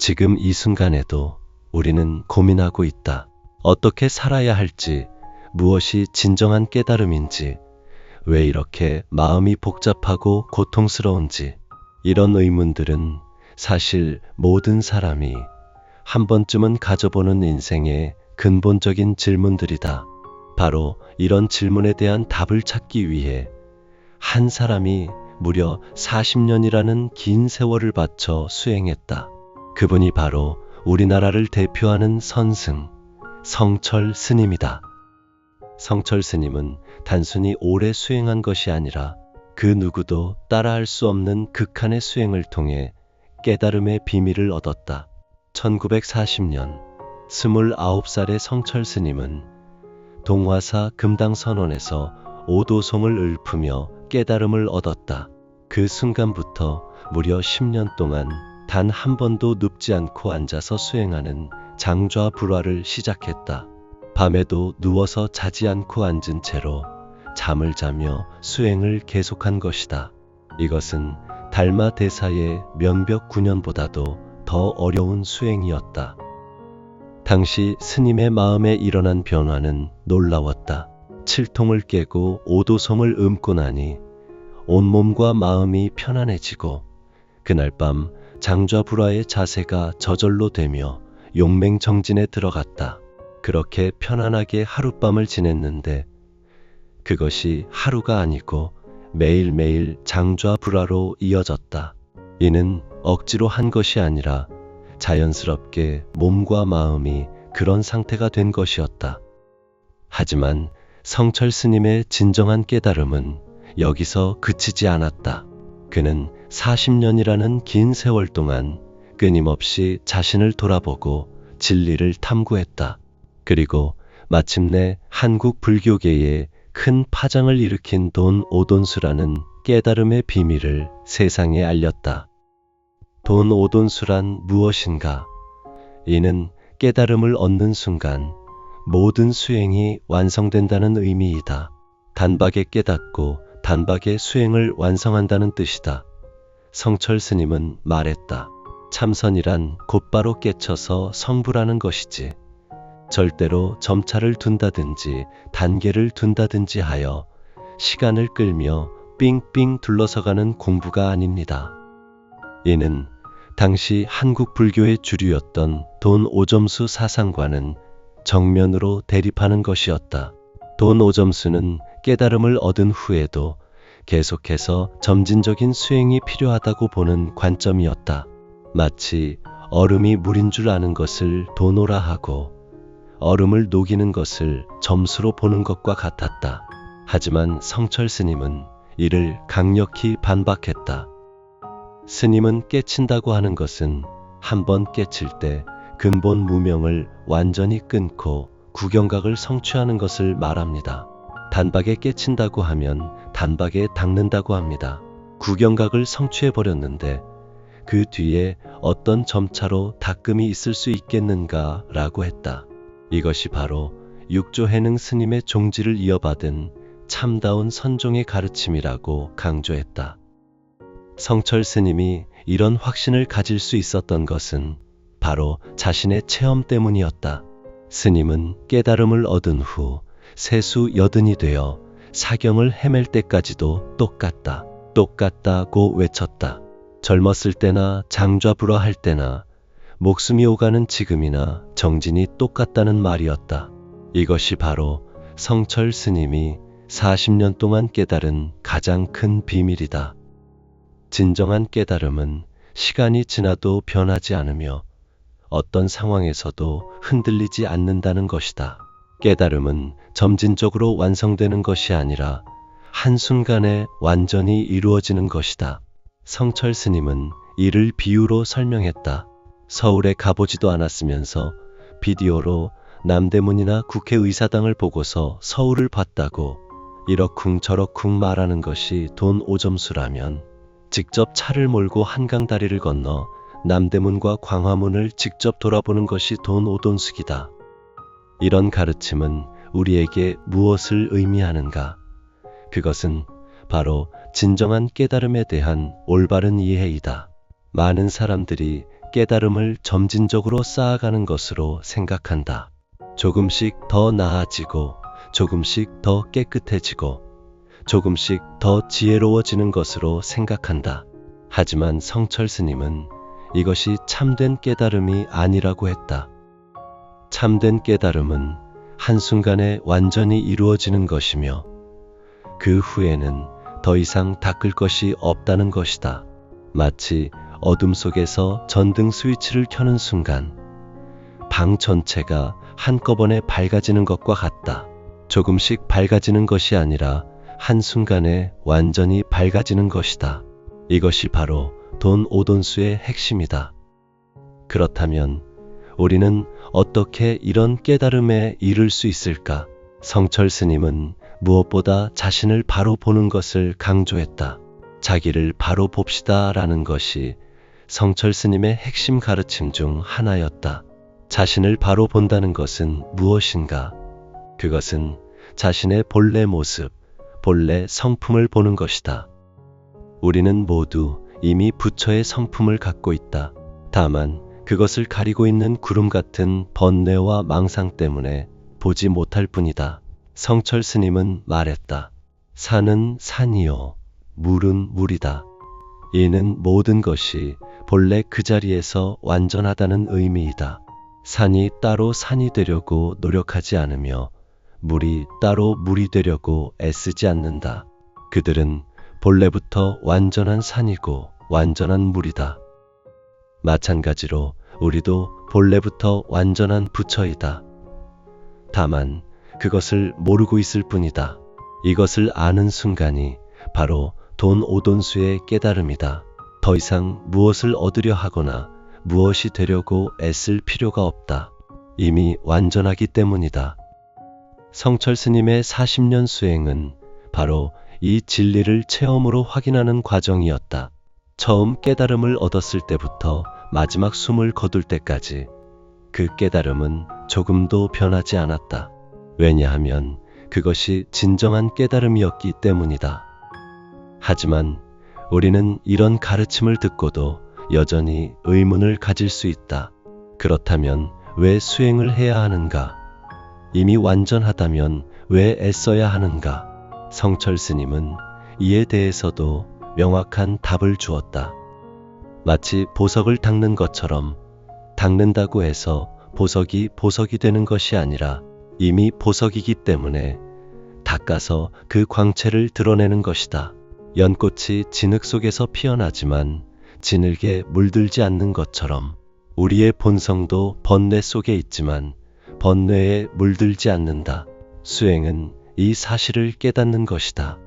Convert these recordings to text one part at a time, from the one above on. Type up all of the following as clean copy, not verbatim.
지금 이 순간에도 우리는 고민하고 있다. 어떻게 살아야 할지, 무엇이 진정한 깨달음인지, 왜 이렇게 마음이 복잡하고 고통스러운지, 이런 의문들은 사실 모든 사람이 한 번쯤은 가져보는 인생의 근본적인 질문들이다. 바로 이런 질문에 대한 답을 찾기 위해 한 사람이 무려 40년이라는 긴 세월을 바쳐 수행했다. 그분이 바로 우리나라를 대표하는 선승, 성철 스님이다. 성철 스님은 단순히 오래 수행한 것이 아니라 그 누구도 따라할 수 없는 극한의 수행을 통해 깨달음의 비밀을 얻었다. 1940년 29살의 성철 스님은 동화사 금당선원에서 오도송을 읊으며 깨달음을 얻었다. 그 순간부터 무려 10년 동안 단 한 번도 눕지 않고 앉아서 수행하는 장좌불화를 시작했다. 밤에도 누워서 자지 않고 앉은 채로 잠을 자며 수행을 계속한 것이다. 이것은 달마 대사의 면벽 9년보다도 더 어려운 수행이었다. 당시 스님의 마음에 일어난 변화는 놀라웠다. 칠통을 깨고 오도송을 읊고 나니 온몸과 마음이 편안해지고 그날 밤 장좌불화의 자세가 저절로 되며 용맹정진에 들어갔다. 그렇게 편안하게 하룻밤을 지냈는데 그것이 하루가 아니고 매일매일 장좌불화로 이어졌다. 이는 억지로 한 것이 아니라 자연스럽게 몸과 마음이 그런 상태가 된 것이었다. 하지만 성철 스님의 진정한 깨달음은 여기서 그치지 않았다. 그는 40년이라는 긴 세월 동안 끊임없이 자신을 돌아보고 진리를 탐구했다. 그리고 마침내 한국 불교계에 큰 파장을 일으킨 돈 오돈수라는 깨달음의 비밀을 세상에 알렸다. 돈 오돈수란 무엇인가? 이는 깨달음을 얻는 순간 모든 수행이 완성된다는 의미이다. 단박에 깨닫고 단박에 수행을 완성한다는 뜻이다. 성철 스님은 말했다. 참선이란 곧바로 깨쳐서 성불하는 것이지. 절대로 점차를 둔다든지 단계를 둔다든지 하여 시간을 끌며 삥삥 둘러서가는 공부가 아닙니다. 이는 당시 한국 불교의 주류였던 돈 오점수 사상과는 정면으로 대립하는 것이었다. 돈 오점수는 깨달음을 얻은 후에도 계속해서 점진적인 수행이 필요하다고 보는 관점이었다. 마치 얼음이 물인 줄 아는 것을 도노라 하고 얼음을 녹이는 것을 점수로 보는 것과 같았다. 하지만 성철 스님은 이를 강력히 반박했다. 스님은 깨친다고 하는 것은 한번 깨칠 때 근본 무명을 완전히 끊고 구경각을 성취하는 것을 말합니다. 단박에 깨친다고 하면 단박에 닦는다고 합니다. 구경각을 성취해버렸는데 그 뒤에 어떤 점차로 닦음이 있을 수 있겠는가 라고 했다. 이것이 바로 육조해능 스님의 종지를 이어받은 참다운 선종의 가르침이라고 강조했다. 성철 스님이 이런 확신을 가질 수 있었던 것은 바로 자신의 체험 때문이었다. 스님은 깨달음을 얻은 후 세수 여든이 되어 사경을 헤맬 때까지도 똑같다고 외쳤다. 젊었을 때나 장좌불화할 때나 목숨이 오가는 지금이나 정진이 똑같다는 말이었다. 이것이 바로 성철 스님이 40년 동안 깨달은 가장 큰 비밀이다. 진정한 깨달음은 시간이 지나도 변하지 않으며 어떤 상황에서도 흔들리지 않는다는 것이다. 깨달음은 점진적으로 완성되는 것이 아니라 한순간에 완전히 이루어지는 것이다. 성철 스님은 이를 비유로 설명했다. 서울에 가보지도 않았으면서 비디오로 남대문이나 국회의사당을 보고서 서울을 봤다고 이러쿵저러쿵 말하는 것이 돈 오점수라면 직접 차를 몰고 한강 다리를 건너 남대문과 광화문을 직접 돌아보는 것이 돈 오돈숙이다. 이런 가르침은 우리에게 무엇을 의미하는가? 그것은 바로 진정한 깨달음에 대한 올바른 이해이다. 많은 사람들이 깨달음을 점진적으로 쌓아가는 것으로 생각한다. 조금씩 더 나아지고 조금씩 더 깨끗해지고 조금씩 더 지혜로워지는 것으로 생각한다. 하지만 성철 스님은 이것이 참된 깨달음이 아니라고 했다. 참된 깨달음은 한순간에 완전히 이루어지는 것이며 그 후에는 더 이상 닦을 것이 없다는 것이다. 마치 어둠 속에서 전등 스위치를 켜는 순간 방 전체가 한꺼번에 밝아지는 것과 같다. 조금씩 밝아지는 것이 아니라 한순간에 완전히 밝아지는 것이다. 이것이 바로 돈 오돈수의 핵심이다. 그렇다면 우리는 어떻게 이런 깨달음에 이를 수 있을까? 성철 스님은 무엇보다 자신을 바로 보는 것을 강조했다. 자기를 바로 봅시다 라는 것이 성철 스님의 핵심 가르침 중 하나였다. 자신을 바로 본다는 것은 무엇인가? 그것은 자신의 본래 모습, 본래 성품을 보는 것이다. 우리는 모두 이미 부처의 성품을 갖고 있다. 다만 그것을 가리고 있는 구름 같은 번뇌와 망상 때문에 보지 못할 뿐이다. 성철 스님은 말했다. 산은 산이요, 물은 물이다. 이는 모든 것이 본래 그 자리에서 완전하다는 의미이다. 산이 따로 산이 되려고 노력하지 않으며 물이 따로 물이 되려고 애쓰지 않는다. 그들은 본래부터 완전한 산이고 완전한 물이다. 마찬가지로 우리도 본래부터 완전한 부처이다. 다만 그것을 모르고 있을 뿐이다. 이것을 아는 순간이 바로 돈 오돈수의 깨달음이다. 더 이상 무엇을 얻으려 하거나 무엇이 되려고 애쓸 필요가 없다. 이미 완전하기 때문이다. 성철 스님의 40년 수행은 바로 이 진리를 체험으로 확인하는 과정이었다. 처음 깨달음을 얻었을 때부터 마지막 숨을 거둘 때까지 그 깨달음은 조금도 변하지 않았다. 왜냐하면 그것이 진정한 깨달음이었기 때문이다. 하지만 우리는 이런 가르침을 듣고도 여전히 의문을 가질 수 있다. 그렇다면 왜 수행을 해야 하는가? 이미 완전하다면 왜 애써야 하는가? 성철 스님은 이에 대해서도 명확한 답을 주었다. 마치 보석을 닦는 것처럼 닦는다고 해서 보석이 되는 것이 아니라 이미 보석이기 때문에 닦아서 그 광채를 드러내는 것이다. 연꽃이 진흙 속에서 피어나지만 진흙에 물들지 않는 것처럼 우리의 본성도 번뇌 속에 있지만 번뇌에 물들지 않는다. 수행은 이 사실을 깨닫는 것이다.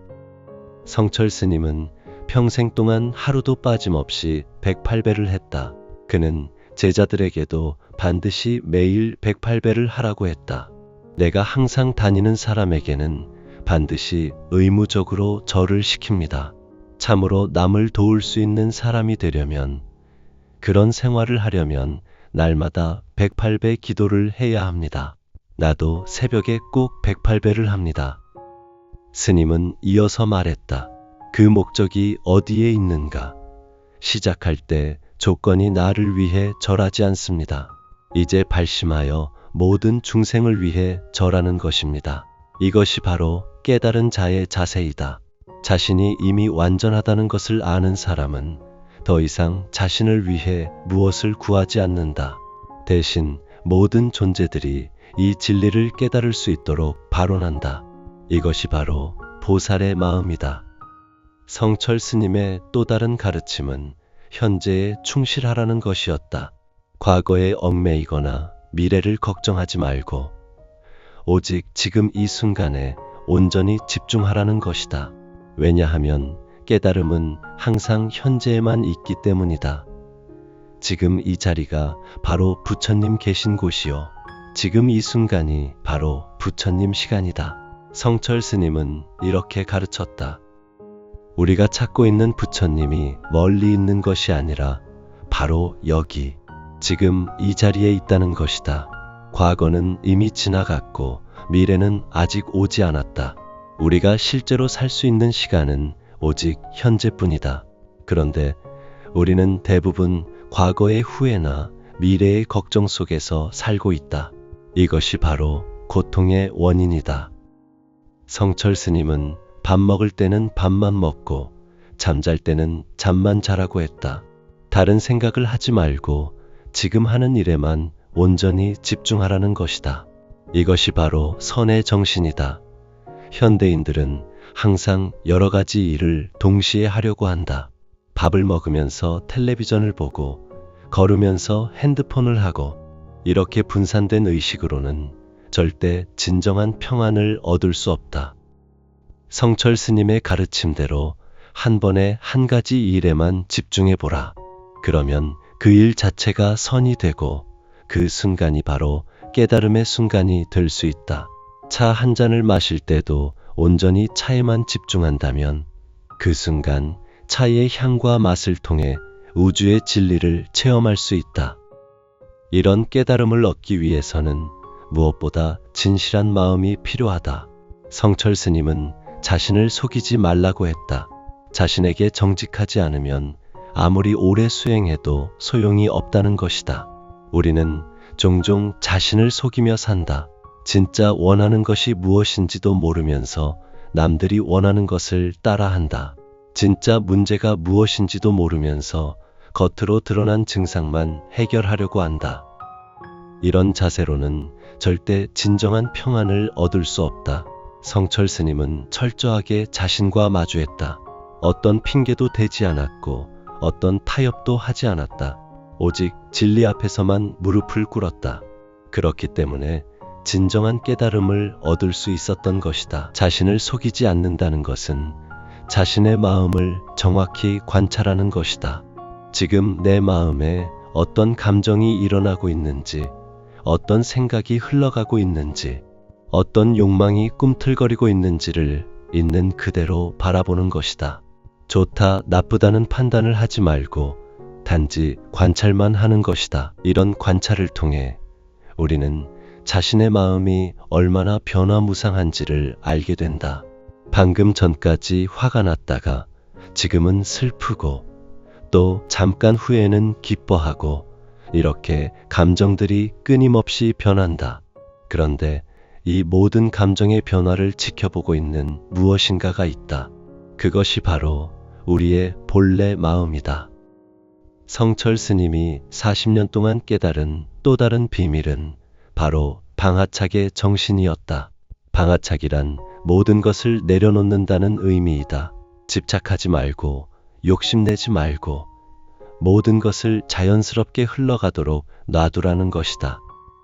성철 스님은 평생 동안 하루도 빠짐없이 108배를 했다. 그는 제자들에게도 반드시 매일 108배를 하라고 했다. 내가 항상 다니는 사람에게는 반드시 의무적으로 절을 시킵니다. 참으로 남을 도울 수 있는 사람이 되려면, 그런 생활을 하려면 날마다 108배 기도를 해야 합니다. 나도 새벽에 꼭 108배를 합니다. 스님은 이어서 말했다. 그 목적이 어디에 있는가? 시작할 때 조건이 나를 위해 절하지 않습니다. 이제 발심하여 모든 중생을 위해 절하는 것입니다. 이것이 바로 깨달은 자의 자세이다. 자신이 이미 완전하다는 것을 아는 사람은 더 이상 자신을 위해 무엇을 구하지 않는다. 대신 모든 존재들이 이 진리를 깨달을 수 있도록 발언한다. 이것이 바로 보살의 마음이다. 성철 스님의 또 다른 가르침은 현재에 충실하라는 것이었다. 과거에 얽매이거나 미래를 걱정하지 말고 오직 지금 이 순간에 온전히 집중하라는 것이다. 왜냐하면 깨달음은 항상 현재에만 있기 때문이다. 지금 이 자리가 바로 부처님 계신 곳이요. 지금 이 순간이 바로 부처님 시간이다. 성철 스님은 이렇게 가르쳤다. 우리가 찾고 있는 부처님이 멀리 있는 것이 아니라 바로 여기, 지금 이 자리에 있다는 것이다. 과거는 이미 지나갔고 미래는 아직 오지 않았다. 우리가 실제로 살 수 있는 시간은 오직 현재뿐이다. 그런데 우리는 대부분 과거의 후회나 미래의 걱정 속에서 살고 있다. 이것이 바로 고통의 원인이다. 성철 스님은 밥 먹을 때는 밥만 먹고 잠잘 때는 잠만 자라고 했다. 다른 생각을 하지 말고 지금 하는 일에만 온전히 집중하라는 것이다. 이것이 바로 선의 정신이다. 현대인들은 항상 여러 가지 일을 동시에 하려고 한다. 밥을 먹으면서 텔레비전을 보고 걸으면서 핸드폰을 하고 이렇게 분산된 의식으로는 절대 진정한 평안을 얻을 수 없다. 성철 스님의 가르침대로 한 번에 한 가지 일에만 집중해 보라. 그러면 그 일 자체가 선이 되고 그 순간이 바로 깨달음의 순간이 될 수 있다. 차 한 잔을 마실 때도 온전히 차에만 집중한다면 그 순간 차의 향과 맛을 통해 우주의 진리를 체험할 수 있다. 이런 깨달음을 얻기 위해서는 무엇보다 진실한 마음이 필요하다. 성철 스님은 자신을 속이지 말라고 했다. 자신에게 정직하지 않으면 아무리 오래 수행해도 소용이 없다는 것이다. 우리는 종종 자신을 속이며 산다. 진짜 원하는 것이 무엇인지도 모르면서 남들이 원하는 것을 따라한다. 진짜 문제가 무엇인지도 모르면서 겉으로 드러난 증상만 해결하려고 한다. 이런 자세로는 절대 진정한 평안을 얻을 수 없다. 성철 스님은 철저하게 자신과 마주했다. 어떤 핑계도 대지 않았고 어떤 타협도 하지 않았다. 오직 진리 앞에서만 무릎을 꿇었다. 그렇기 때문에 진정한 깨달음을 얻을 수 있었던 것이다. 자신을 속이지 않는다는 것은 자신의 마음을 정확히 관찰하는 것이다. 지금 내 마음에 어떤 감정이 일어나고 있는지, 어떤 생각이 흘러가고 있는지, 어떤 욕망이 꿈틀거리고 있는지를 있는 그대로 바라보는 것이다. 좋다, 나쁘다는 판단을 하지 말고 단지 관찰만 하는 것이다. 이런 관찰을 통해 우리는 자신의 마음이 얼마나 변화무쌍한지를 알게 된다. 방금 전까지 화가 났다가 지금은 슬프고 또 잠깐 후에는 기뻐하고 이렇게 감정들이 끊임없이 변한다. 그런데 이 모든 감정의 변화를 지켜보고 있는 무엇인가가 있다. 그것이 바로 우리의 본래 마음이다. 성철 스님이 40년 동안 깨달은 또 다른 비밀은 바로 방아착의 정신이었다. 방아착이란 모든 것을 내려놓는다는 의미이다. 집착하지 말고 욕심내지 말고 모든 것을 자연스럽게 흘러가도록 놔두라는 것이다.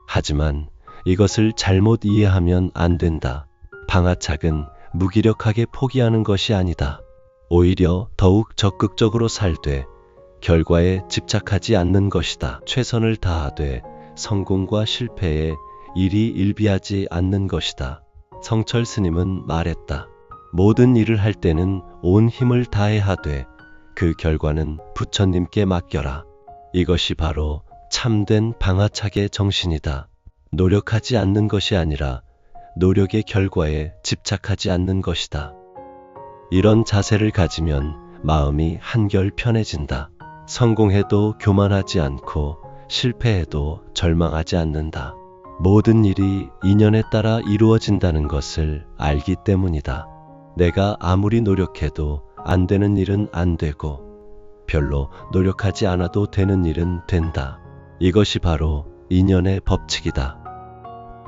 하지만 이것을 잘못 이해하면 안 된다. 방아착은 무기력하게 포기하는 것이 아니다. 오히려 더욱 적극적으로 살되 결과에 집착하지 않는 것이다. 최선을 다하되 성공과 실패에 일희일비하지 않는 것이다. 성철 스님은 말했다. 모든 일을 할 때는 온 힘을 다해 하되 그 결과는 부처님께 맡겨라. 이것이 바로 참된 방아착의 정신이다. 노력하지 않는 것이 아니라 노력의 결과에 집착하지 않는 것이다. 이런 자세를 가지면 마음이 한결 편해진다. 성공해도 교만하지 않고 실패해도 절망하지 않는다. 모든 일이 인연에 따라 이루어진다는 것을 알기 때문이다. 내가 아무리 노력해도 안 되는 일은 안 되고 별로 노력하지 않아도 되는 일은 된다. 이것이 바로 인연의 법칙이다.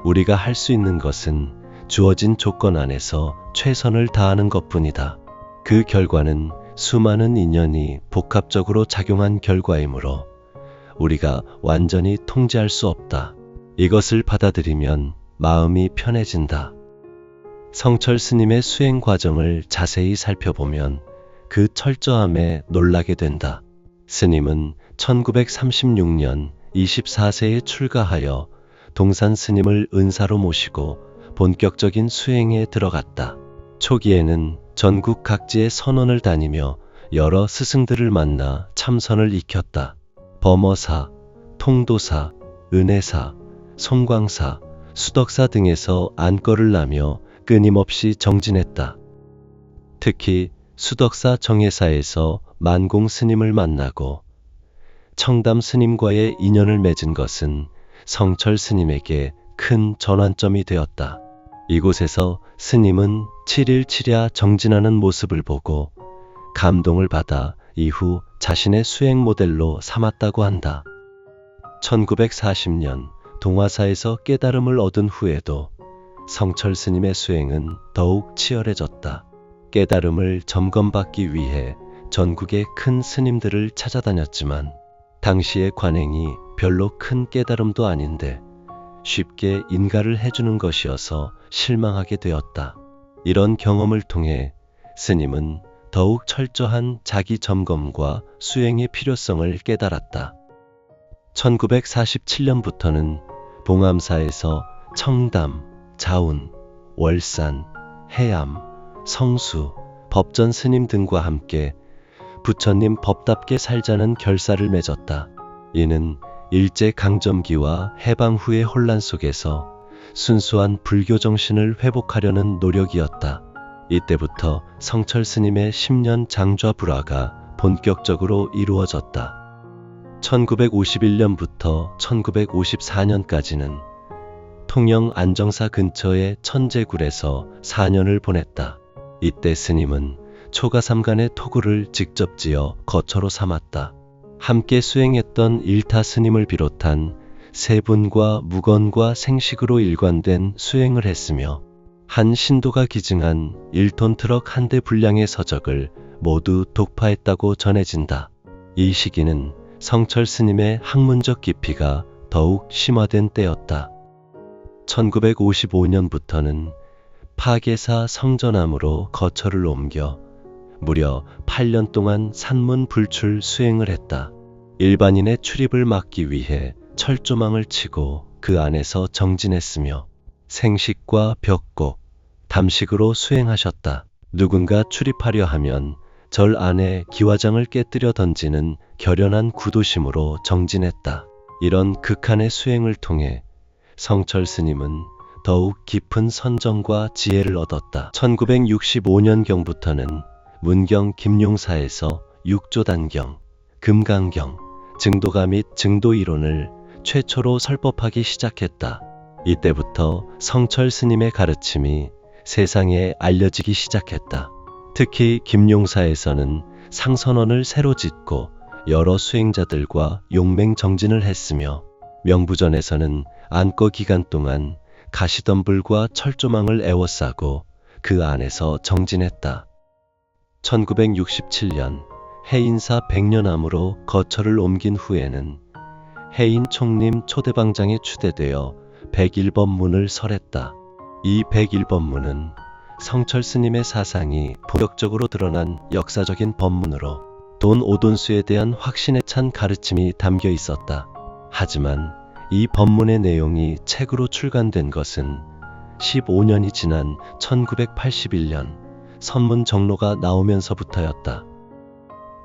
우리가 할 수 있는 것은 주어진 조건 안에서 최선을 다하는 것뿐이다. 그 결과는 수많은 인연이 복합적으로 작용한 결과이므로 우리가 완전히 통제할 수 없다. 이것을 받아들이면 마음이 편해진다. 성철 스님의 수행 과정을 자세히 살펴보면 그 철저함에 놀라게 된다. 스님은 1936년 24세에 출가하여 동산 스님을 은사로 모시고 본격적인 수행에 들어갔다. 초기에는 전국 각지의 선원을 다니며 여러 스승들을 만나 참선을 익혔다. 범어사, 통도사, 은혜사, 송광사, 수덕사 등에서 안거를 나며 끊임없이 정진했다. 특히 수덕사 정혜사에서 만공 스님을 만나고 청담 스님과의 인연을 맺은 것은 성철 스님에게 큰 전환점이 되었다. 이곳에서 스님은 7일 7야 정진하는 모습을 보고 감동을 받아 이후 자신의 수행 모델로 삼았다고 한다. 1940년 동화사에서 깨달음을 얻은 후에도 성철 스님의 수행은 더욱 치열해졌다. 깨달음을 점검받기 위해 전국의 큰 스님들을 찾아다녔지만 당시의 관행이 별로 큰 깨달음도 아닌데 쉽게 인가를 해주는 것이어서 실망하게 되었다. 이런 경험을 통해 스님은 더욱 철저한 자기 점검과 수행의 필요성을 깨달았다. 1947년부터는 봉암사에서 청담, 자운, 월산, 해암, 성수, 법전 스님 등과 함께 부처님 법답게 살자는 결사를 맺었다. 이는 일제강점기와 해방 후의 혼란 속에서 순수한 불교 정신을 회복하려는 노력이었다. 이때부터 성철 스님의 10년 장좌불화가 본격적으로 이루어졌다. 1951년부터 1954년까지는 통영 안정사 근처의 천재굴에서 4년을 보냈다. 이때 스님은 초가삼간의 토구를 직접 지어 거처로 삼았다. 함께 수행했던 일타 스님을 비롯한 세 분과 무건과 생식으로 일관된 수행을 했으며 한 신도가 기증한 1톤 트럭 한 대 분량의 서적을 모두 독파했다고 전해진다. 이 시기는 성철 스님의 학문적 깊이가 더욱 심화된 때였다. 1955년부터는 파계사 성전암으로 거처를 옮겨 무려 8년 동안 산문 불출 수행을 했다. 일반인의 출입을 막기 위해 철조망을 치고 그 안에서 정진했으며 생식과 벽곡, 담식으로 수행하셨다. 누군가 출입하려 하면 절 안에 기와장을 깨뜨려 던지는 결연한 구도심으로 정진했다. 이런 극한의 수행을 통해 성철 스님은 더욱 깊은 선정과 지혜를 얻었다. 1965년경부터는 문경 김용사에서 육조단경, 금강경, 증도가 및 증도이론을 최초로 설법하기 시작했다. 이때부터 성철 스님의 가르침이 세상에 알려지기 시작했다. 특히 김용사에서는 상선원을 새로 짓고 여러 수행자들과 용맹정진을 했으며 명부전에서는 안거 기간 동안 가시덤불과 철조망을 에워싸고 그 안에서 정진했다. 1967년 해인사 100년암으로 거처를 옮긴 후에는 해인 총림 초대방장에 추대되어 101법문을 설했다. 이 101법문은 성철 스님의 사상이 본격적으로 드러난 역사적인 법문으로 돈 오돈수에 대한 확신에 찬 가르침이 담겨 있었다. 하지만 이 법문의 내용이 책으로 출간된 것은 15년이 지난 1981년 선문정로가 나오면서부터였다.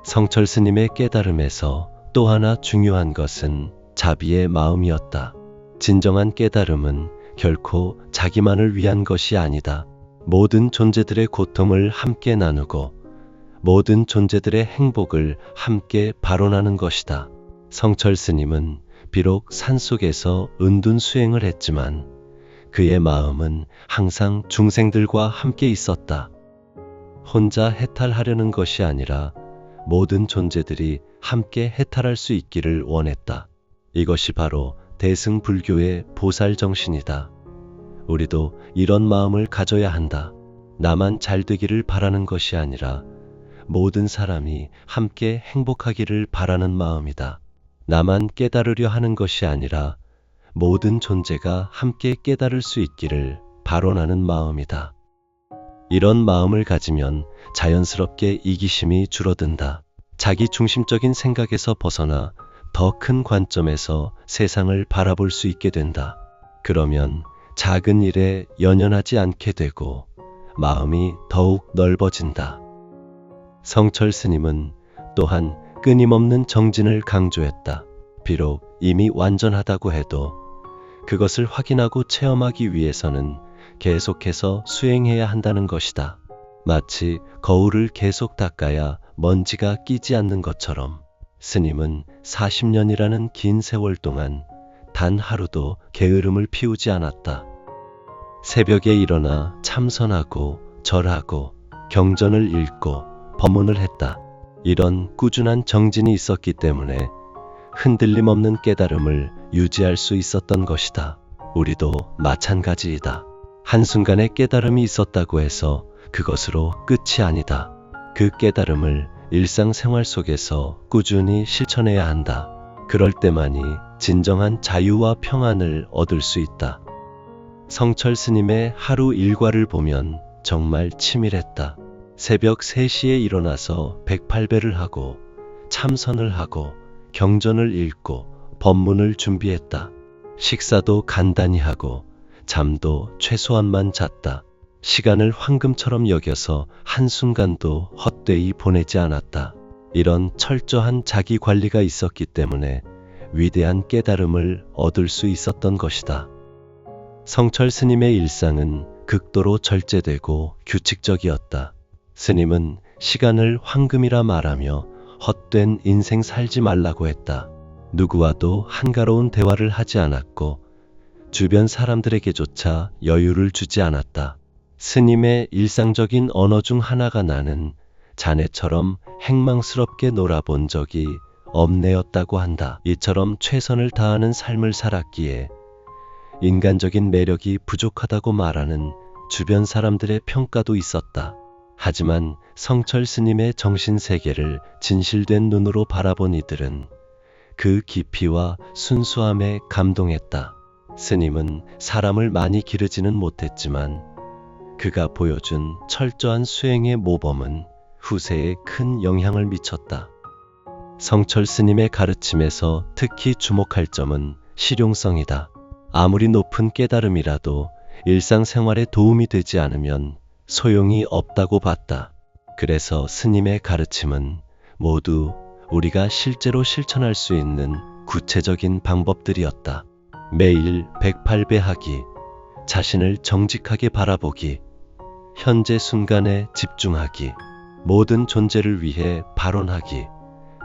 성철 스님의 깨달음에서 또 하나 중요한 것은 자비의 마음이었다. 진정한 깨달음은 결코 자기만을 위한 것이 아니다. 모든 존재들의 고통을 함께 나누고 모든 존재들의 행복을 함께 발언하는 것이다. 성철 스님은 비록 산속에서 은둔 수행을 했지만 그의 마음은 항상 중생들과 함께 있었다. 혼자 해탈하려는 것이 아니라 모든 존재들이 함께 해탈할 수 있기를 원했다. 이것이 바로 대승불교의 보살정신이다. 우리도 이런 마음을 가져야 한다. 나만 잘 되기를 바라는 것이 아니라 모든 사람이 함께 행복하기를 바라는 마음이다. 나만 깨달으려 하는 것이 아니라 모든 존재가 함께 깨달을 수 있기를 발언하는 마음이다. 이런 마음을 가지면 자연스럽게 이기심이 줄어든다. 자기 중심적인 생각에서 벗어나 더 큰 관점에서 세상을 바라볼 수 있게 된다. 그러면 작은 일에 연연하지 않게 되고 마음이 더욱 넓어진다. 성철 스님은 또한 끊임없는 정진을 강조했다. 비록 이미 완전하다고 해도 그것을 확인하고 체험하기 위해서는 계속해서 수행해야 한다는 것이다. 마치 거울을 계속 닦아야 먼지가 끼지 않는 것처럼 스님은 40년이라는 긴 세월 동안 단 하루도 게으름을 피우지 않았다. 새벽에 일어나 참선하고 절하고 경전을 읽고 법문을 했다. 이런 꾸준한 정진이 있었기 때문에 흔들림 없는 깨달음을 유지할 수 있었던 것이다. 우리도 마찬가지이다. 한순간의 깨달음이 있었다고 해서 그것으로 끝이 아니다. 그 깨달음을 일상생활 속에서 꾸준히 실천해야 한다. 그럴 때만이 진정한 자유와 평안을 얻을 수 있다. 성철 스님의 하루 일과를 보면 정말 치밀했다. 새벽 3시에 일어나서 108배를 하고 참선을 하고 경전을 읽고 법문을 준비했다. 식사도 간단히 하고 잠도 최소한만 잤다. 시간을 황금처럼 여겨서 한순간도 헛되이 보내지 않았다. 이런 철저한 자기 관리가 있었기 때문에 위대한 깨달음을 얻을 수 있었던 것이다. 성철 스님의 일상은 극도로 절제되고 규칙적이었다. 스님은 시간을 황금이라 말하며 헛된 인생 살지 말라고 했다. 누구와도 한가로운 대화를 하지 않았고 주변 사람들에게조차 여유를 주지 않았다. 스님의 일상적인 언어 중 하나가 나는 자네처럼 행망스럽게 놀아본 적이 없네였다고 한다. 이처럼 최선을 다하는 삶을 살았기에 인간적인 매력이 부족하다고 말하는 주변 사람들의 평가도 있었다. 하지만 성철 스님의 정신세계를 진실된 눈으로 바라본 이들은 그 깊이와 순수함에 감동했다. 스님은 사람을 많이 기르지는 못했지만 그가 보여준 철저한 수행의 모범은 후세에 큰 영향을 미쳤다. 성철 스님의 가르침에서 특히 주목할 점은 실용성이다. 아무리 높은 깨달음이라도 일상생활에 도움이 되지 않으면 소용이 없다고 봤다. 그래서 스님의 가르침은 모두 우리가 실제로 실천할 수 있는 구체적인 방법들이었다. 매일 108배 하기, 자신을 정직하게 바라보기, 현재 순간에 집중하기, 모든 존재를 위해 발언하기,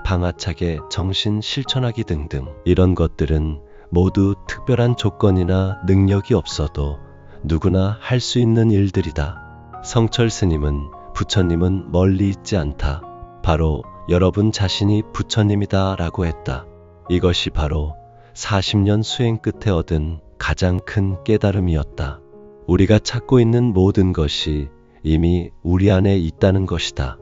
방아차게 정신 실천하기 등등. 이런 것들은 모두 특별한 조건이나 능력이 없어도 누구나 할 수 있는 일들이다. 성철 스님은 부처님은 멀리 있지 않다. 바로 여러분 자신이 부처님이다 라고 했다. 이것이 바로 40년 수행 끝에 얻은 가장 큰 깨달음이었다. 우리가 찾고 있는 모든 것이 이미 우리 안에 있다는 것이다.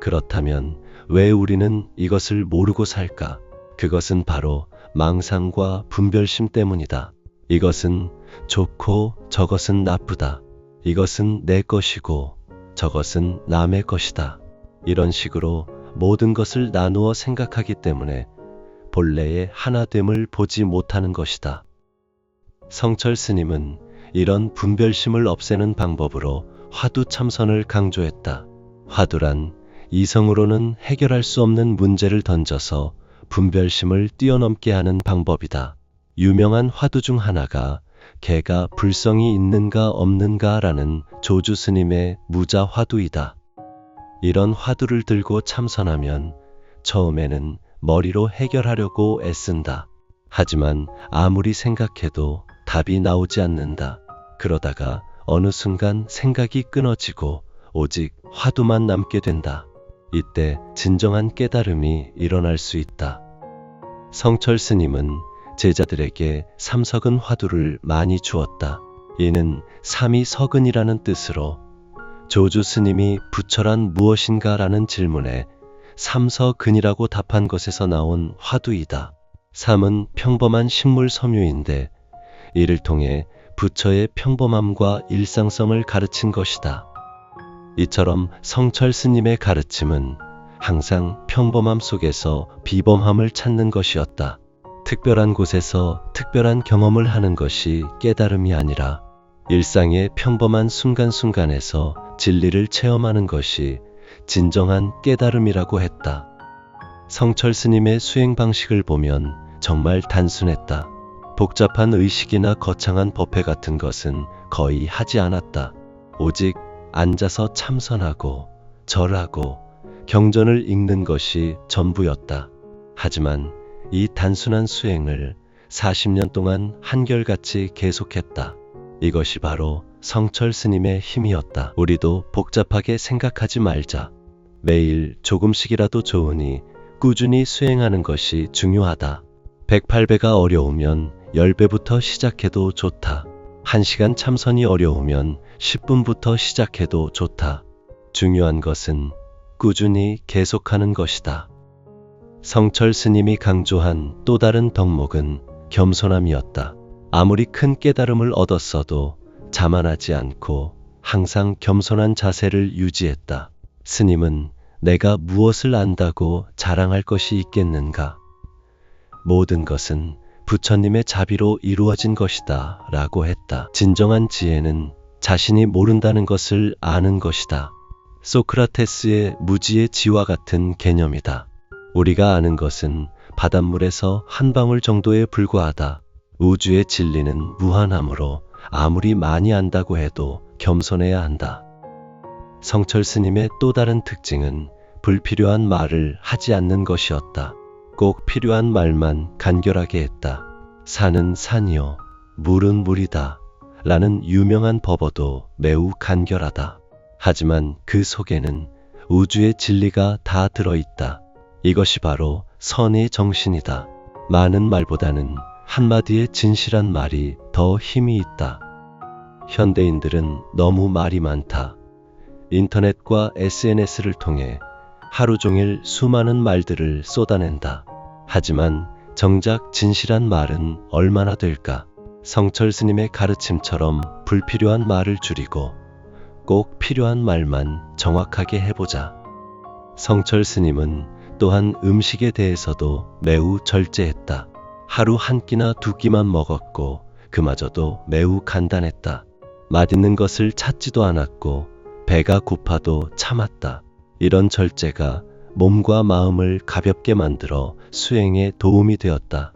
그렇다면 왜 우리는 이것을 모르고 살까? 그것은 바로 망상과 분별심 때문이다. 이것은 좋고 저것은 나쁘다. 이것은 내 것이고 저것은 남의 것이다. 이런 식으로 모든 것을 나누어 생각하기 때문에 본래의 하나됨을 보지 못하는 것이다. 성철 스님은 이런 분별심을 없애는 방법으로 화두 참선을 강조했다. 화두란 이성으로는 해결할 수 없는 문제를 던져서 분별심을 뛰어넘게 하는 방법이다. 유명한 화두 중 하나가 개가 불성이 있는가 없는가라는 조주 스님의 무자 화두이다. 이런 화두를 들고 참선하면 처음에는 머리로 해결하려고 애쓴다. 하지만 아무리 생각해도 답이 나오지 않는다. 그러다가 어느 순간 생각이 끊어지고 오직 화두만 남게 된다. 이때 진정한 깨달음이 일어날 수 있다. 성철 스님은 제자들에게 삼석은 화두를 많이 주었다. 이는 삼위석은이라는 뜻으로 조주 스님이 부처란 무엇인가 라는 질문에 삼석은이라고 답한 것에서 나온 화두이다. 삼은 평범한 식물 섬유인데 이를 통해 부처의 평범함과 일상성을 가르친 것이다. 이처럼 성철 스님의 가르침은 항상 평범함 속에서 비범함을 찾는 것이었다. 특별한 곳에서 특별한 경험을 하는 것이 깨달음이 아니라 일상의 평범한 순간순간에서 진리를 체험하는 것이 진정한 깨달음이라고 했다. 성철 스님의 수행 방식을 보면 정말 단순했다. 복잡한 의식이나 거창한 법회 같은 것은 거의 하지 않았다. 오직 앉아서 참선하고 절하고 경전을 읽는 것이 전부였다. 하지만 이 단순한 수행을 40년 동안 한결같이 계속했다. 이것이 바로 성철 스님의 힘이었다. 우리도 복잡하게 생각하지 말자. 매일 조금씩이라도 좋으니 꾸준히 수행하는 것이 중요하다. 108배가 어려우면 10배부터 시작해도 좋다. 1시간 참선이 어려우면 10분부터 시작해도 좋다. 중요한 것은 꾸준히 계속하는 것이다. 성철 스님이 강조한 또 다른 덕목은 겸손함이었다. 아무리 큰 깨달음을 얻었어도 자만하지 않고 항상 겸손한 자세를 유지했다. 스님은 내가 무엇을 안다고 자랑할 것이 있겠는가? 모든 것은 부처님의 자비로 이루어진 것이다 라고 했다. 진정한 지혜는 자신이 모른다는 것을 아는 것이다. 소크라테스의 무지의 지와 같은 개념이다. 우리가 아는 것은 바닷물에서 한 방울 정도에 불과하다. 우주의 진리는 무한하므로 아무리 많이 안다고 해도 겸손해야 한다. 성철 스님의 또 다른 특징은 불필요한 말을 하지 않는 것이었다. 꼭 필요한 말만 간결하게 했다. 산은 산이요, 물은 물이다 라는 유명한 법어도 매우 간결하다. 하지만 그 속에는 우주의 진리가 다 들어있다. 이것이 바로 선의 정신이다. 많은 말보다는 한마디의 진실한 말이 더 힘이 있다. 현대인들은 너무 말이 많다. 인터넷과 SNS를 통해 하루 종일 수많은 말들을 쏟아낸다. 하지만 정작 진실한 말은 얼마나 될까? 성철 스님의 가르침처럼 불필요한 말을 줄이고 꼭 필요한 말만 정확하게 해보자. 성철 스님은 또한 음식에 대해서도 매우 절제했다. 하루 한 끼나 두 끼만 먹었고 그마저도 매우 간단했다. 맛있는 것을 찾지도 않았고 배가 고파도 참았다. 이런 절제가 몸과 마음을 가볍게 만들어 수행에 도움이 되었다.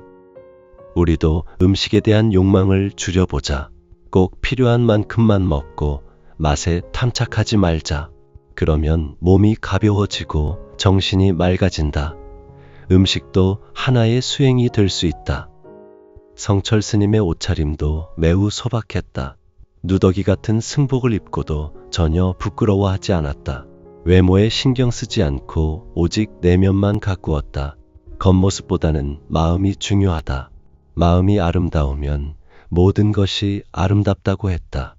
우리도 음식에 대한 욕망을 줄여보자. 꼭 필요한 만큼만 먹고 맛에 탐착하지 말자. 그러면 몸이 가벼워지고 정신이 맑아진다. 음식도 하나의 수행이 될 수 있다. 성철 스님의 옷차림도 매우 소박했다. 누더기 같은 승복을 입고도 전혀 부끄러워하지 않았다. 외모에 신경 쓰지 않고 오직 내면만 가꾸었다. 겉모습보다는 마음이 중요하다. 마음이 아름다우면 모든 것이 아름답다고 했다.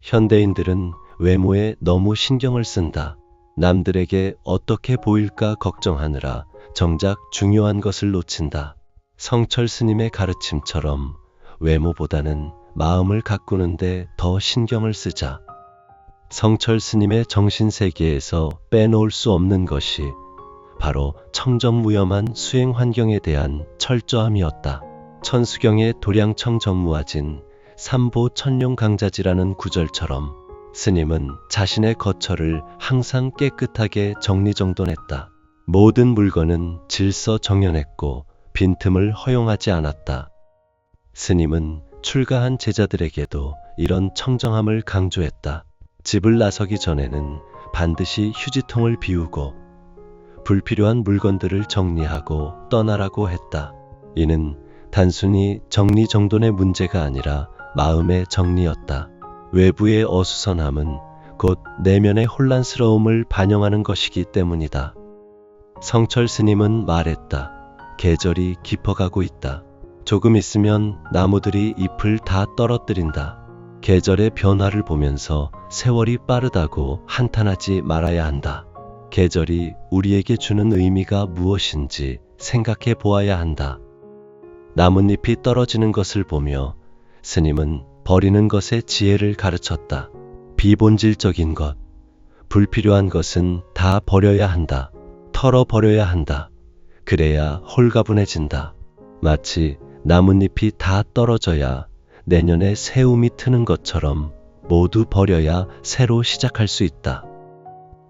현대인들은 외모에 너무 신경을 쓴다. 남들에게 어떻게 보일까 걱정하느라 정작 중요한 것을 놓친다. 성철 스님의 가르침처럼 외모보다는 마음을 가꾸는데 더 신경을 쓰자. 성철 스님의 정신세계에서 빼놓을 수 없는 것이 바로 청정무염한 수행 환경에 대한 철저함이었다. 천수경의 도량청 정무화진 삼보천룡강자지라는 구절처럼 스님은 자신의 거처를 항상 깨끗하게 정리정돈했다. 모든 물건은 질서정연했고 빈틈을 허용하지 않았다. 스님은 출가한 제자들에게도 이런 청정함을 강조했다. 집을 나서기 전에는 반드시 휴지통을 비우고 불필요한 물건들을 정리하고 떠나라고 했다. 이는 단순히 정리정돈의 문제가 아니라 마음의 정리였다. 외부의 어수선함은 곧 내면의 혼란스러움을 반영하는 것이기 때문이다. 성철 스님은 말했다. 계절이 깊어가고 있다. 조금 있으면 나무들이 잎을 다 떨어뜨린다. 계절의 변화를 보면서 세월이 빠르다고 한탄하지 말아야 한다. 계절이 우리에게 주는 의미가 무엇인지 생각해 보아야 한다. 나뭇잎이 떨어지는 것을 보며 스님은 버리는 것의 지혜를 가르쳤다. 비본질적인 것, 불필요한 것은 다 버려야 한다. 털어버려야 한다. 그래야 홀가분해진다. 마치 나뭇잎이 다 떨어져야 내년에 새움이 트는 것처럼 모두 버려야 새로 시작할 수 있다.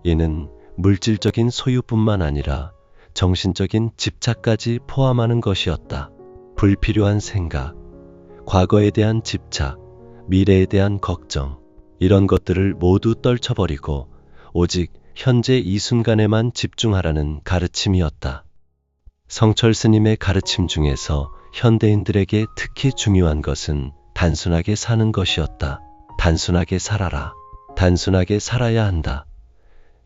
이는 물질적인 소유뿐만 아니라 정신적인 집착까지 포함하는 것이었다. 불필요한 생각, 과거에 대한 집착, 미래에 대한 걱정, 이런 것들을 모두 떨쳐버리고 오직 현재 이 순간에만 집중하라는 가르침이었다. 성철 스님의 가르침 중에서 현대인들에게 특히 중요한 것은 단순하게 사는 것이었다. 단순하게 살아라. 단순하게 살아야 한다.